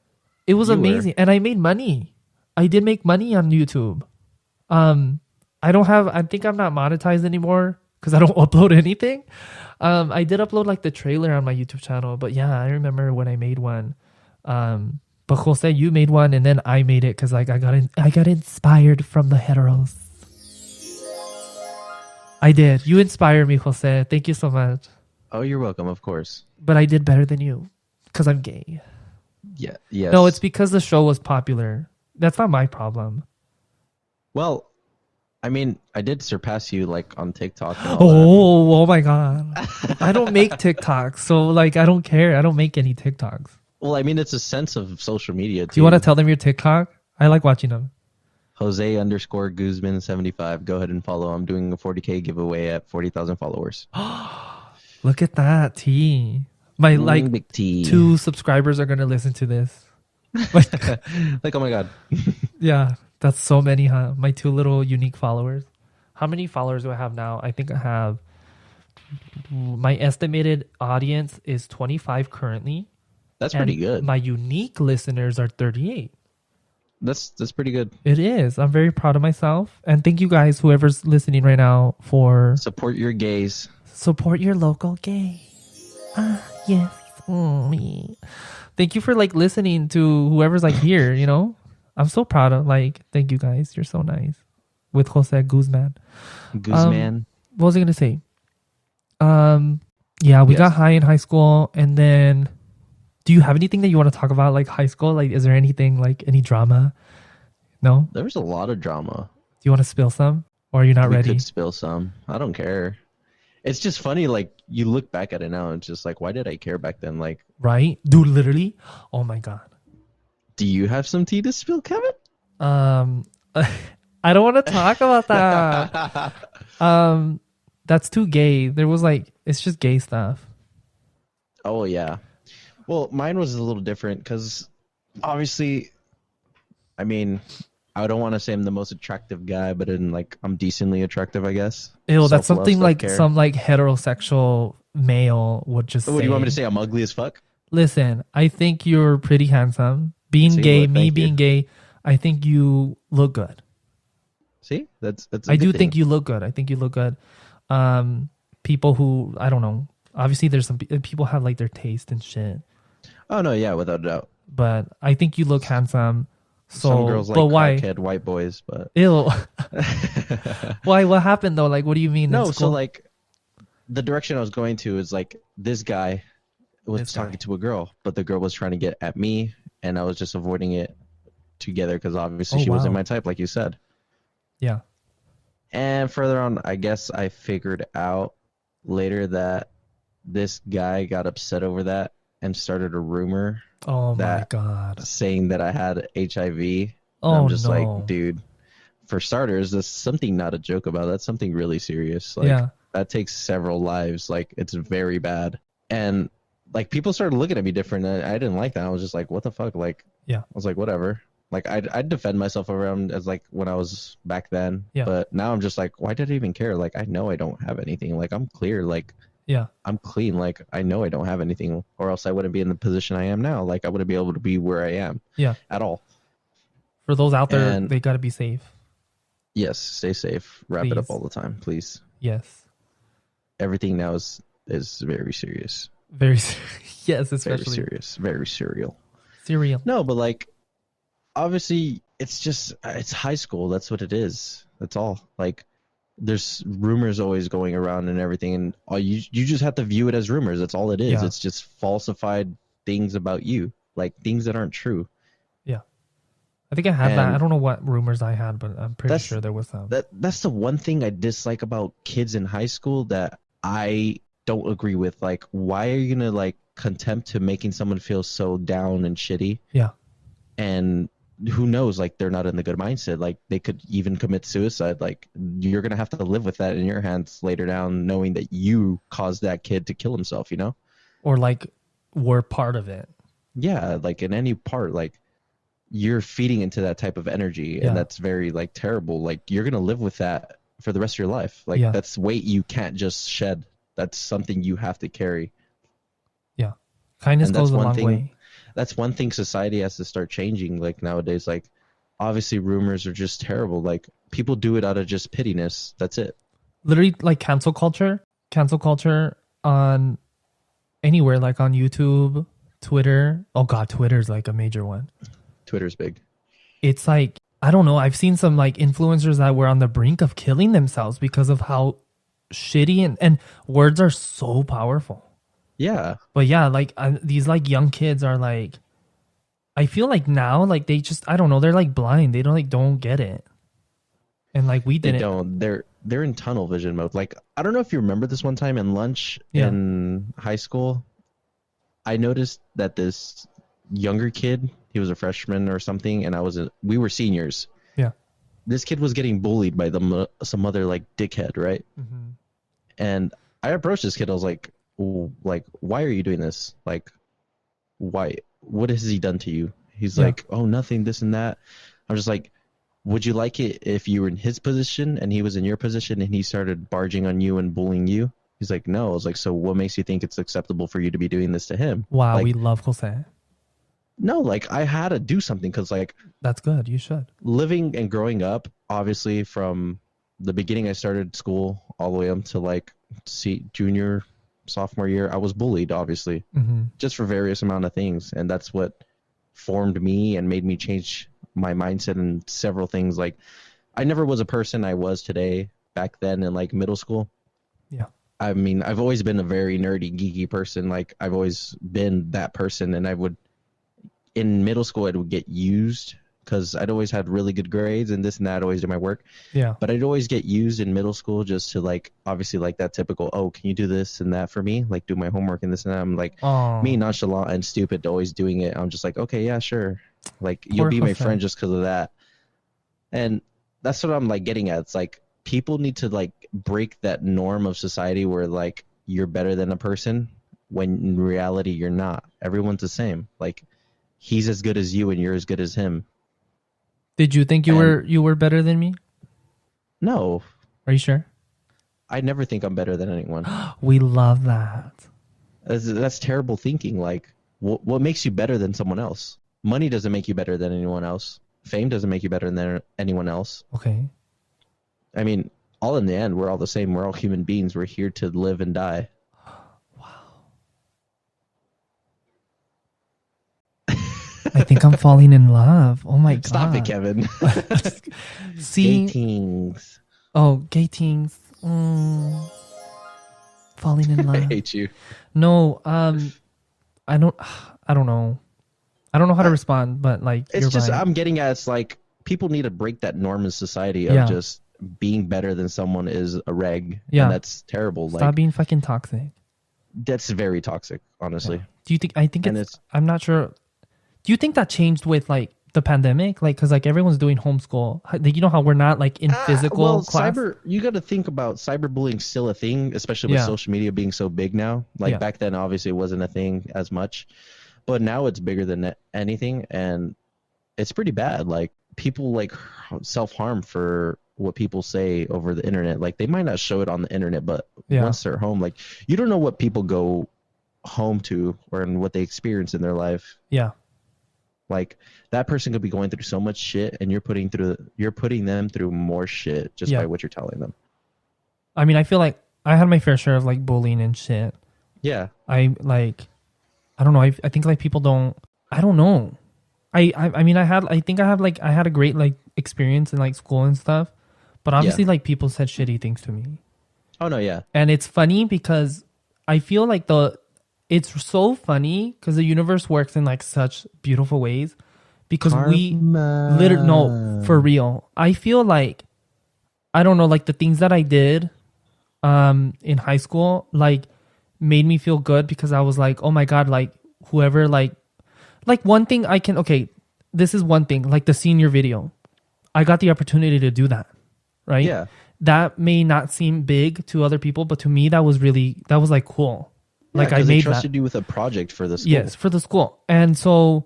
It was amazing. And I made money. I did make money on YouTube. I think I'm not monetized anymore because I don't upload anything. I did upload like the trailer on my YouTube channel. But yeah, I remember when I made one. But Jose, you made one and then I made it because like I got inspired from the heteros. I did. You inspired me, Jose. Thank you so much. Oh, you're welcome, of course. But I did better than you because I'm gay. Yeah. Yes. No, it's because the show was popular. That's not my problem. Well, I mean, I did surpass you like on TikTok and all Oh my God. I don't make TikToks, so like I don't care. I don't make any TikToks. Well, I mean, it's a sense of social media too. Do you want to tell them your TikTok? I like watching them. Jose_Guzman 75. Go ahead and follow. I'm doing a 40K giveaway at 40,000 followers. Look at that, T. My like Big T. 2 subscribers are gonna listen to this. Like, oh my god. Yeah, that's so many, huh? My 2 little unique followers. How many followers do I have now? I think I have. My estimated audience is 25 currently. That's pretty good. My unique listeners are 38. That's pretty good. It is. I'm very proud of myself. And thank you guys, whoever's listening right now, for Support your gays. support your local gay. Yes. Me. Thank you for like listening to whoever's like here, you know? I'm so proud of like, thank you guys. You're so nice. With Jose Guzman. Guzman. What was I gonna say? Yeah, we got high in high school, and then do you have anything that you want to talk about like high school? Like, is there anything like any drama? No? There was a lot of drama. Do you want to spill some? Or are you not We ready? could spill some. I don't care. It's just funny, like, you look back at it now and it's just like, why did I care back then? Like, Right? Dude, literally. Oh my God. do you have some tea to spill, Kevin? I don't want to talk about that. That's too gay. There was like, it's just gay stuff. Oh, yeah. Well, mine was a little different because obviously, I mean, I don't want to say I'm the most attractive guy, but in like I'm decently attractive, I guess. Ew, that's Self-love, something like self-care. some like heterosexual male would just What say. do you want me to say? I'm ugly as fuck. Listen, I think you're pretty handsome. Being See, gay, look, me thank you. being gay, I think you look good. See, that's a I good do thing. think you look good. I think you look good. People who I don't know. Obviously, there's some people have like their taste and shit, Oh no, yeah, without a doubt. but I think you look handsome. So, Some girls like but why? crackhead white boys, but Ew. Why? What happened though? Like, what do you mean? in no. So school? like, the direction I was going to is like this guy was This guy. talking to a girl, but the girl was trying to get at me, and I was just avoiding it together because obviously Oh, she wasn't wow. my type, like you said. Yeah. And further on, I guess I figured out later that this guy got upset over that and started a rumor Oh my that god. saying that I had HIV. And Oh I'm just no. like, dude, for starters, that's something not a joke about. That's something really serious. Like Yeah. that takes several lives. Like it's very bad. And like people started looking at me different. And I didn't like that. I was just like, what the fuck? Like, Yeah. I was like, whatever. Like I'd defend myself around as like when I was back then. Yeah. But now I'm just like, why did I even care? Like I know I don't have anything. Like I'm clear. Like Yeah. I'm clean. Like I know I don't have anything, or else I wouldn't be in the position I am now. Like I wouldn't be able to be where I am. Yeah. At all. For those out there, And- they gotta be safe. Yes, stay safe. Wrap it up Please. all the time, please. Yes. Everything now is very serious. Very. Yes, Very especially serious. Very surreal. cereal. No, but like obviously it's high school. That's what it is. That's all. Like there's rumors always going around and everything, and all you just have to view it as rumors. That's all it is. Yeah. It's just falsified things about you, like things that aren't true. I think I had that. And I don't know what rumors I had, but I'm pretty that's- sure there was some. That's the one thing I dislike about kids in high school that I don't agree with. Like, why are you gonna like contempt to making someone feel so down and shitty? Yeah. And who knows? Like, they're not in the good mindset. Like, they could even commit suicide. Like, you're gonna have to live with that in your hands later down, knowing that you caused that kid to kill himself. You know? Or like we're part of it. Yeah. Like in any part, like you're feeding into that type of energy, Yeah. and that's very like terrible. Like, you're gonna live with that for the rest of your life. Like, Yeah. that's weight you can't just shed. That's something you have to carry. Kindness And that's goes a one long thing- way. That's one thing society has to start changing. Like nowadays, like obviously rumors are just terrible. Like people do it out of just pittiness. That's it. Literally, like cancel culture on anywhere, like on YouTube, Twitter. Oh god, Twitter's like a major one. Twitter's big. It's like I don't know. I've seen some like influencers that were on the brink of killing themselves because of how shitty and words are so powerful. Yeah. But yeah, like these like young kids are like, I feel like now like they just I don't know, they're like blind. They don't get it. And like we They didn't. don't. They're in tunnel vision mode. Like I don't know if you remember this one time in lunch Yeah. in high school. I noticed that this younger kid, he was a freshman or something, and we were seniors. Yeah. This kid was getting bullied by some other like dickhead, right? Mhm. And I approached this kid. I was like, why are you doing this? Like, why? What has he done to you? He's Yeah. like, oh, nothing, this and that. I'm just like, would you like it if you were in his position and he was in your position and he started barging on you and bullying you? He's like, no. I was like, so what makes you think it's acceptable for you to be doing this to him? Wow, Like, we love Jose. no, like I had to do something because like That's good. You should. living and growing up, obviously from the beginning I started school all the way up to like junior, sophomore year, I was bullied, obviously, Hmm. just for various amount of things. And that's what formed me and made me change my mindset in several things. Like I never was a person I was today back then in like middle school. Yeah. I mean, I've always been a very nerdy, geeky person. Like I've always been that person, and in middle school, I would get used because I'd always had really good grades and this and that. I'd always do my work. Yeah. But I'd always get used in middle school just to like, obviously like that typical, oh, can you do this and that for me? Like do my homework and this and that. I'm like, Oh. me nonchalant and stupid, always doing it. I'm just like, okay, yeah, sure. Like you'll Poor be my Jose. friend just because of that. And that's what I'm like getting at. It's like people need to like break that norm of society where like you're better than a person when in reality you're not. Everyone's the same. Like he's as good as you and you're as good as him. Did you think you were better than me? No, Are you sure? I never think I'm better than anyone. We love that. That's terrible thinking. Like, what makes you better than someone else? Money doesn't make you better than anyone else. Fame doesn't make you better than anyone else. Okay. I mean, all in the end, we're all the same. We're all human beings. We're here to live and die. I think I'm falling in love. Oh my god. Stop it, Kevin. See? Datings. Oh, gay teens. Falling in I love. hate you. No, I don't know. I don't know how to respond, but like It's you're just right. I'm getting at. It's like people need to break that norm in society of Yeah. just being better than someone is a reg. Yeah. And that's terrible. Stop Like being fucking toxic. that's very toxic, honestly. Do you think? I think And it's. I'm not sure. Do you think that changed with like the pandemic? Like, cause like everyone's doing homeschool. You know how we're not like in physical well, class. you got to think about cyberbullying still a thing, especially with Yeah. social media being so big now. Like Yeah. back then, obviously, it wasn't a thing as much, but now it's bigger than anything, and it's pretty bad. Like people like self-harm for what people say over the internet. Like they might not show it on the internet, but Yeah. once they're home, like you don't know what people go home to or and what they experience in their life. Yeah. Like that person could be going through so much shit, and you're putting them through more shit just Yeah. by what you're telling them. I mean, I feel like I had my fair share of like bullying and shit. Yeah, I don't know. I think like people don't. I don't know. I mean, I had a great like experience in like school and stuff, but obviously like people said shitty things to me, Oh no, yeah, and it's funny because I feel like it's so funny because the universe works in like such beautiful ways because we literally no for real. I feel like I don't know, like the things that I did in high school like made me feel good because I was like, oh my god, like whoever like one thing I can this is one thing, like the senior video. I got the opportunity to do that. Right? yeah. That may not seem big to other people, but to me that was like cool. Like Yeah, I 'cause they made trusted that. you with a project for the school. Yes, for the school. And so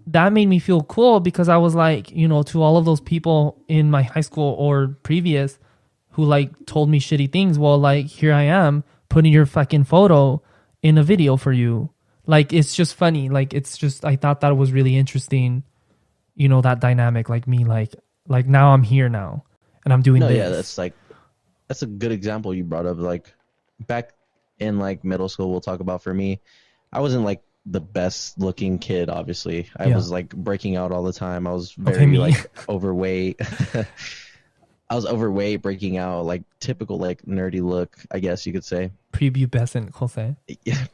that made me feel cool because I was like, you know, to all of those people in my high school or previous who like told me shitty things, well, like here I am putting your fucking photo in a video for you. Like it's just funny. Like it's just I thought that was really interesting, you know, that dynamic, like me like now I'm here now and I'm doing No, this. yeah, that's a good example you brought up. Like back in like middle school, we'll talk about for me, I wasn't like the best looking kid. Obviously, I was like breaking out all the time. I was very me. like overweight. I was overweight, breaking out, like typical like nerdy look, I guess you could say. Prepubescent, Jose. Yeah,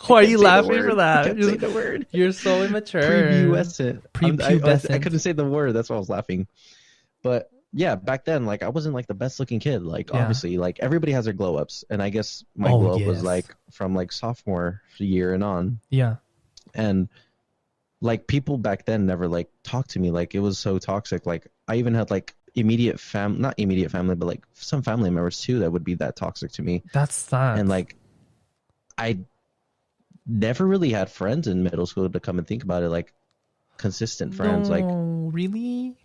Why are you Say the laughing word. for that? Can't say the word. You're so immature. Prepubescent. Prepubescent. I couldn't say the word. That's why I was laughing. But yeah, back then, like I wasn't like the best looking kid. Like Yeah. obviously, like everybody has their glow ups, and I guess my Oh, glow up yes. was like from like sophomore year and on, Yeah. and like people back then never like talked to me. Like it was so toxic. Like I even had like not immediate family, but like some family members too that would be that toxic to me. That's sad. And like I never really had friends in middle school to come and think about it, like consistent friends. Like No, really?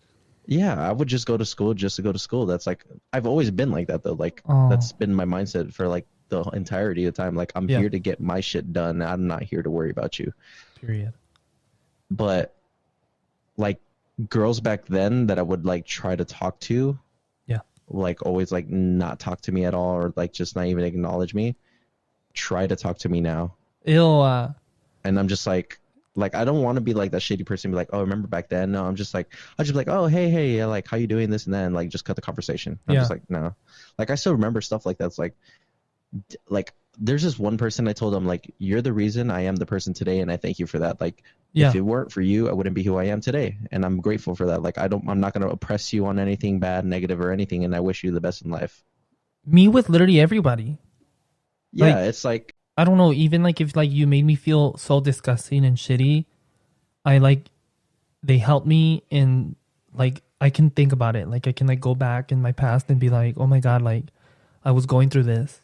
yeah, I would just go to school just to go to school. That's like I've always been like that though. Like Oh. that's been my mindset for like the entirety of the time. Like I'm Yeah. here to get my shit done. I'm not here to worry about you. Period. But like girls back then that I would like try to talk to, Yeah. like always like not talk to me at all or like just not even acknowledge me, try to talk to me now. Ew. And I'm just like I don't want to be like that shady person and be like, oh, remember back then? No, I'll just be like, oh, hey, yeah, like how you doing, this and that, and like just cut the conversation. I'm just like, no. Like I still remember stuff like that. It's like there's this one person I told him like, you're the reason I am the person today, and I thank you for that. Like Yeah. if it weren't for you, I wouldn't be who I am today, and I'm grateful for that. Like I'm not gonna oppress you on anything bad, negative, or anything, and I wish you the best in life. Me with literally everybody. Yeah, Like- it's like I don't know, even like if like you made me feel so disgusting and shitty, they helped me in like I can think about it. Like I can like go back in my past and be like, oh my god, like I was going through this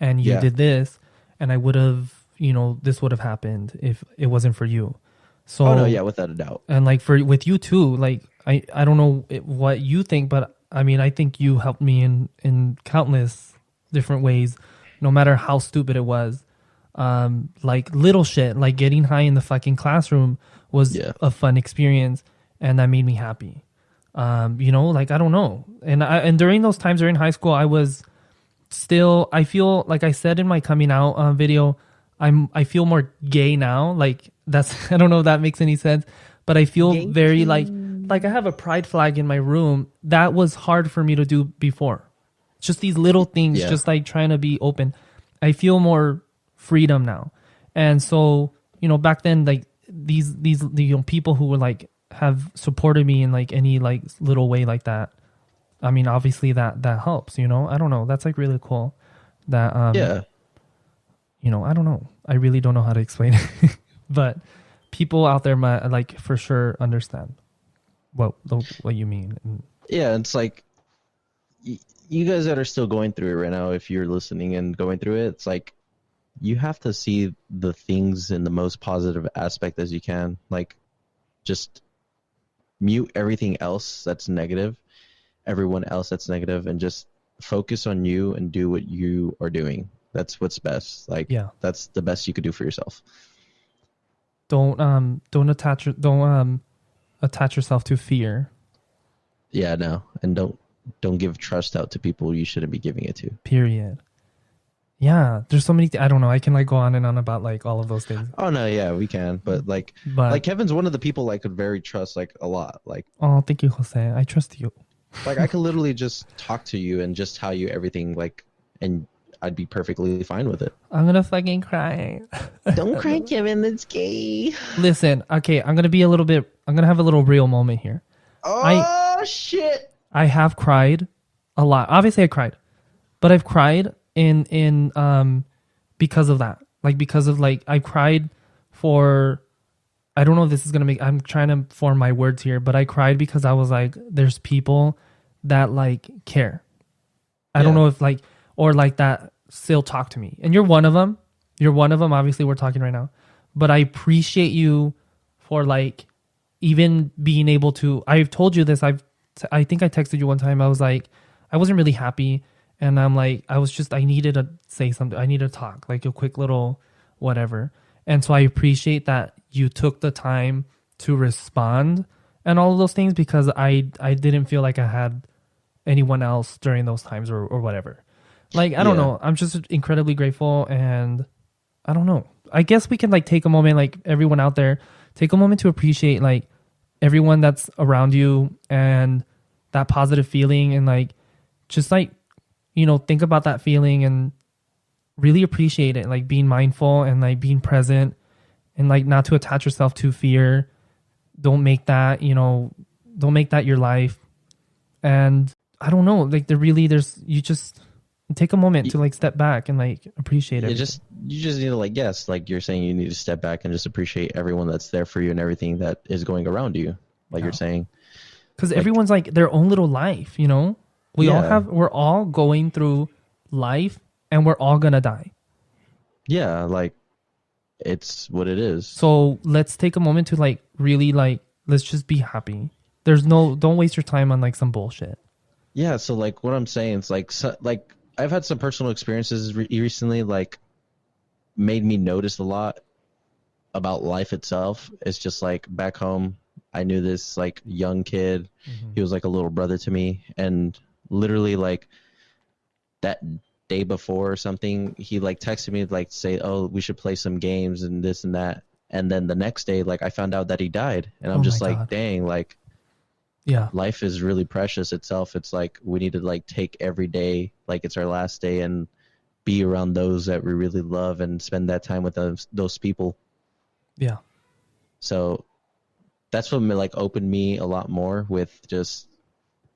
and you Yeah. did this and I would have, you know, this would have happened if it wasn't for you. So Oh no, yeah, without a doubt. and like with you too, like I don't know what you think, but I mean, I think you helped me in countless different ways, no matter how stupid it was. Like little shit, like getting high in the fucking classroom was a fun experience, and that made me happy. You know, like I don't know, and during those times during high school, I was still, I feel like I said in my coming out video, I feel more gay now. Like that's I don't know if that makes any sense, but I feel Gay very like I have a pride flag in my room. That was hard for me to do before. Just these little things, just like trying to be open. I feel more freedom now. And so, you know, back then, like these you know, people who were like have supported me in like any like little way like that. I mean, obviously that helps, you know. I don't know. That's like really cool. That you know, I don't know. I really don't know how to explain it. But people out there might like for sure understand what you mean. Yeah, it's like you guys that are still going through it right now, if you're listening and going through it, it's like you have to see the things in the most positive aspect as you can. Like just mute everything else that's negative, everyone else that's negative, and just focus on you and do what you are doing. That's what's best. Like that's the best you could do for yourself. Don't attach yourself to fear. Yeah, no. And don't give trust out to people you shouldn't be giving it to. Period. Yeah, there's so many. I don't know. I can like go on and on about like all of those things. Oh no, yeah, we can. But like Kevin's one of the people I could very trust like a lot. Like, oh, thank you, Jose. I trust you. Like I could literally just talk to you and just tell you everything, like, and I'd be perfectly fine with it. I'm gonna fucking cry. Don't cry, Kevin. That's gay. Listen, okay, I'm gonna have a little real moment here. Oh shit! I have cried a lot. Obviously, I cried, but I've cried in because of that. Like because of like I cried for. I don't know if this is gonna make. I'm trying to form my words here, but I cried because I was like, there's people that like care. I don't know if like or like that still talk to me, and you're one of them. You're one of them. Obviously, we're talking right now, but I appreciate you for like even being able to. I've told you this. I think I texted you one time. I was like, I wasn't really happy, and I'm like, I needed to say something. I needed to talk, like a quick little whatever. And so I appreciate that you took the time to respond and all of those things, because I didn't feel like I had anyone else during those times or whatever. Like, I don't know. I'm just incredibly grateful, and I don't know. I guess we can like take a moment, like everyone out there, take a moment to appreciate like everyone that's around you and that positive feeling, and like just like, you know, think about that feeling and really appreciate it, like being mindful and like being present, and like not to attach yourself to fear. Don't make that your life. And I don't know, like you just take a moment to like step back and like appreciate it. You just need to like, yes, like you're saying, you need to step back and just appreciate everyone that's there for you and everything that is going around you, like you're saying. Because like, everyone's like their own little life, you know? We're all going through life, and we're all gonna die. Yeah, like it's what it is. So let's take a moment to like really like, let's just be happy. Don't waste your time on like some bullshit. Yeah, so like what I'm saying is like I've had some personal experiences recently, like made me notice a lot about life itself. It's just like back home, I knew this like young kid. Mm-hmm. He was like a little brother to me, and literally like that day before or something, he like texted me like say, oh, we should play some games and this and that. And then the next day, like I found out that he died, and I'm just like, dang, like, yeah, life is really precious itself. It's like we need to like take every day like it's our last day and be around those that we really love and spend that time with those people. Yeah. So that's what like opened me a lot more with just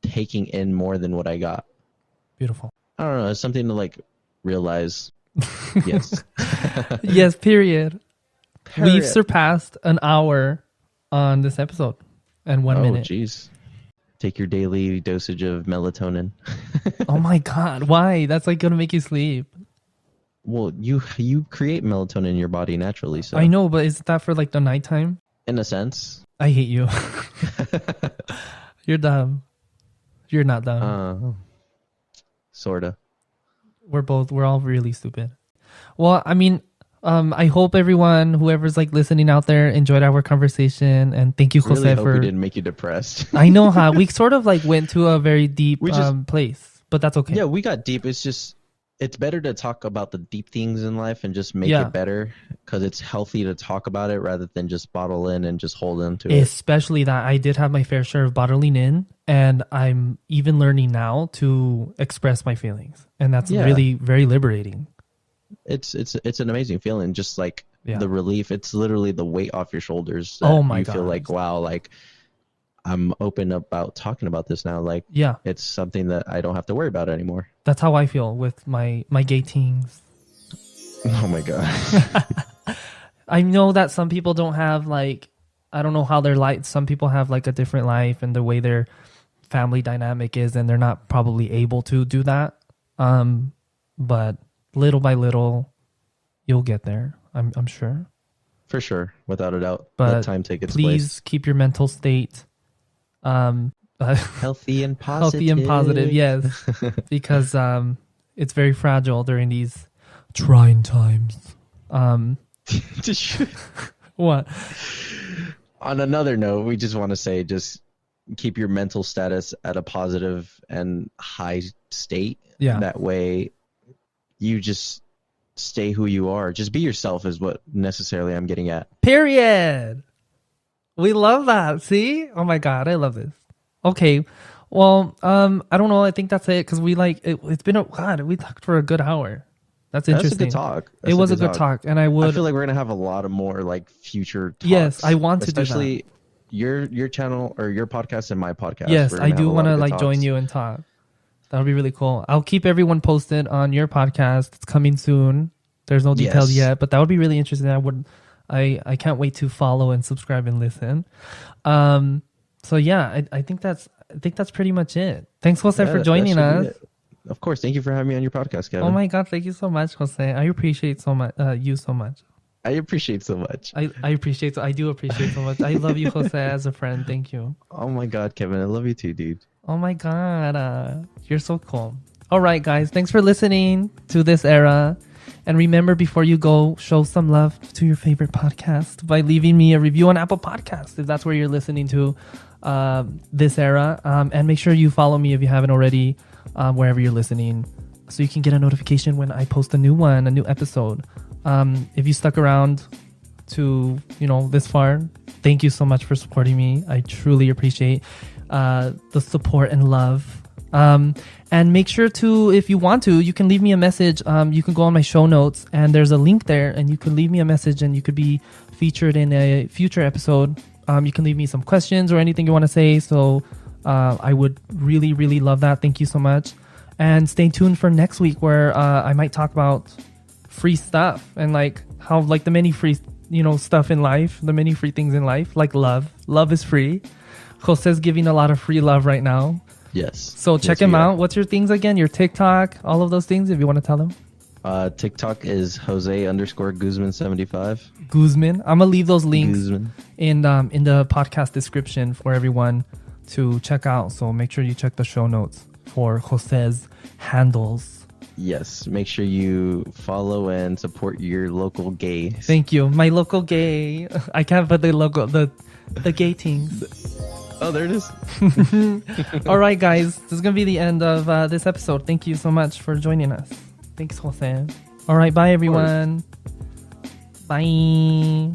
taking in more than what I got. Beautiful. I don't know. It's something to like realize. Yes. Yes. Period. We've surpassed an hour on this episode and 1 minute. Oh, jeez. Take your daily dosage of melatonin. Oh my God. Why? That's like going to make you sleep. Well, you create melatonin in your body naturally. So I know, but is that for like the nighttime? In a sense. I hate you. You're dumb. You're not dumb. Sorta. We're all really stupid. Well, I mean, I hope everyone, whoever's like listening out there, enjoyed our conversation, and thank you, Jose, Really hope for. we didn't make you depressed. I know how we sort of like went to a very deep place, but that's okay. Yeah, we got deep. It's better to talk about the deep things in life and just make Yeah. it better, because it's healthy to talk about it rather than just bottle in and just hold into it. Especially that I did have my fair share of bottling in, and I'm even learning now to express my feelings, and that's Yeah. really very liberating. It's an amazing feeling, just like Yeah. the relief. It's literally the weight off your shoulders. That Oh my you feel God. like, wow, like I'm open about talking about this now. Like Yeah, it's something that I don't have to worry about anymore. that's how I feel with my gay teens. Oh my god. I know that some people don't have like, I don't know how their life. Some people have like a different life and the way their family dynamic is, and they're not probably able to do that. But little by little, you'll get there. I'm sure. For sure, without a doubt. But Let time take its please keep your mental state healthy and positive. healthy and positive. Yes, because it's very fragile during these trying times. What? On another note, we just want to say, just keep your mental status at a positive and high state. Yeah. That way, you just stay who you are. Just be yourself is what necessarily I'm getting at. Period. We love that. See? Oh my god, I love this. Okay. Well, I don't know. I think that's it because we like it's been we talked for a good hour. That's interesting. That's a good talk. It was a good talk, and I feel like we're gonna have a lot of more like future talks. Yes, I want to do that. Especially your channel or your podcast and my podcast. Yes, We're I gonna do have a lot want to of good like join talks. you and talk. That would be really cool. I'll keep everyone posted on your podcast. It's coming soon. There's no details Yes. yet, but that would be really interesting. I can't wait to follow and subscribe and listen. So yeah, I think that's pretty much it. Thanks, Jose, Yeah, for that joining should be us. it. Of course, thank you for having me on your podcast, Kevin. Oh my god, thank you so much, Jose. I appreciate so much you so much. I appreciate so much. I do appreciate so much. I love you, Jose, as a friend. Thank you. Oh my god, Kevin, I love you too, dude. Oh my god, you're so cool. All right, guys, thanks for listening to this era. And remember, before you go, show some love to your favorite podcast by leaving me a review on Apple Podcasts if that's where you're listening to this era. And make sure you follow me if you haven't already, wherever you're listening, so you can get a notification when I post a new episode. If you stuck around to this far, thank you so much for supporting me. I truly appreciate the support and love. And make sure to, if you want to, you can leave me a message. You can go on my show notes and there's a link there, and you can leave me a message and you could be featured in a future episode. You can leave me some questions or anything you want to say. So I would really, really love that. Thank you so much. And stay tuned for next week where I might talk about free stuff and like how like the many free, stuff in life, the many free things in life, like love. Love is free. Jose's giving a lot of free love right now. Yes. So check him out. What's your things again? Your TikTok, all of those things, if you want to tell them. TikTok is Jose_Guzman75. Guzman. I'm gonna leave those links Guzman. in the podcast description for everyone to check out. So make sure you check the show notes for Jose's handles. Yes. Make sure you follow and support your local gays. Thank you. My local gay. I can't put the logo, the gay things. Oh, there it is. All right, guys. This is going to be the end of this episode. Thank you so much for joining us. Thanks, Jose. All right. Bye, everyone. Bye.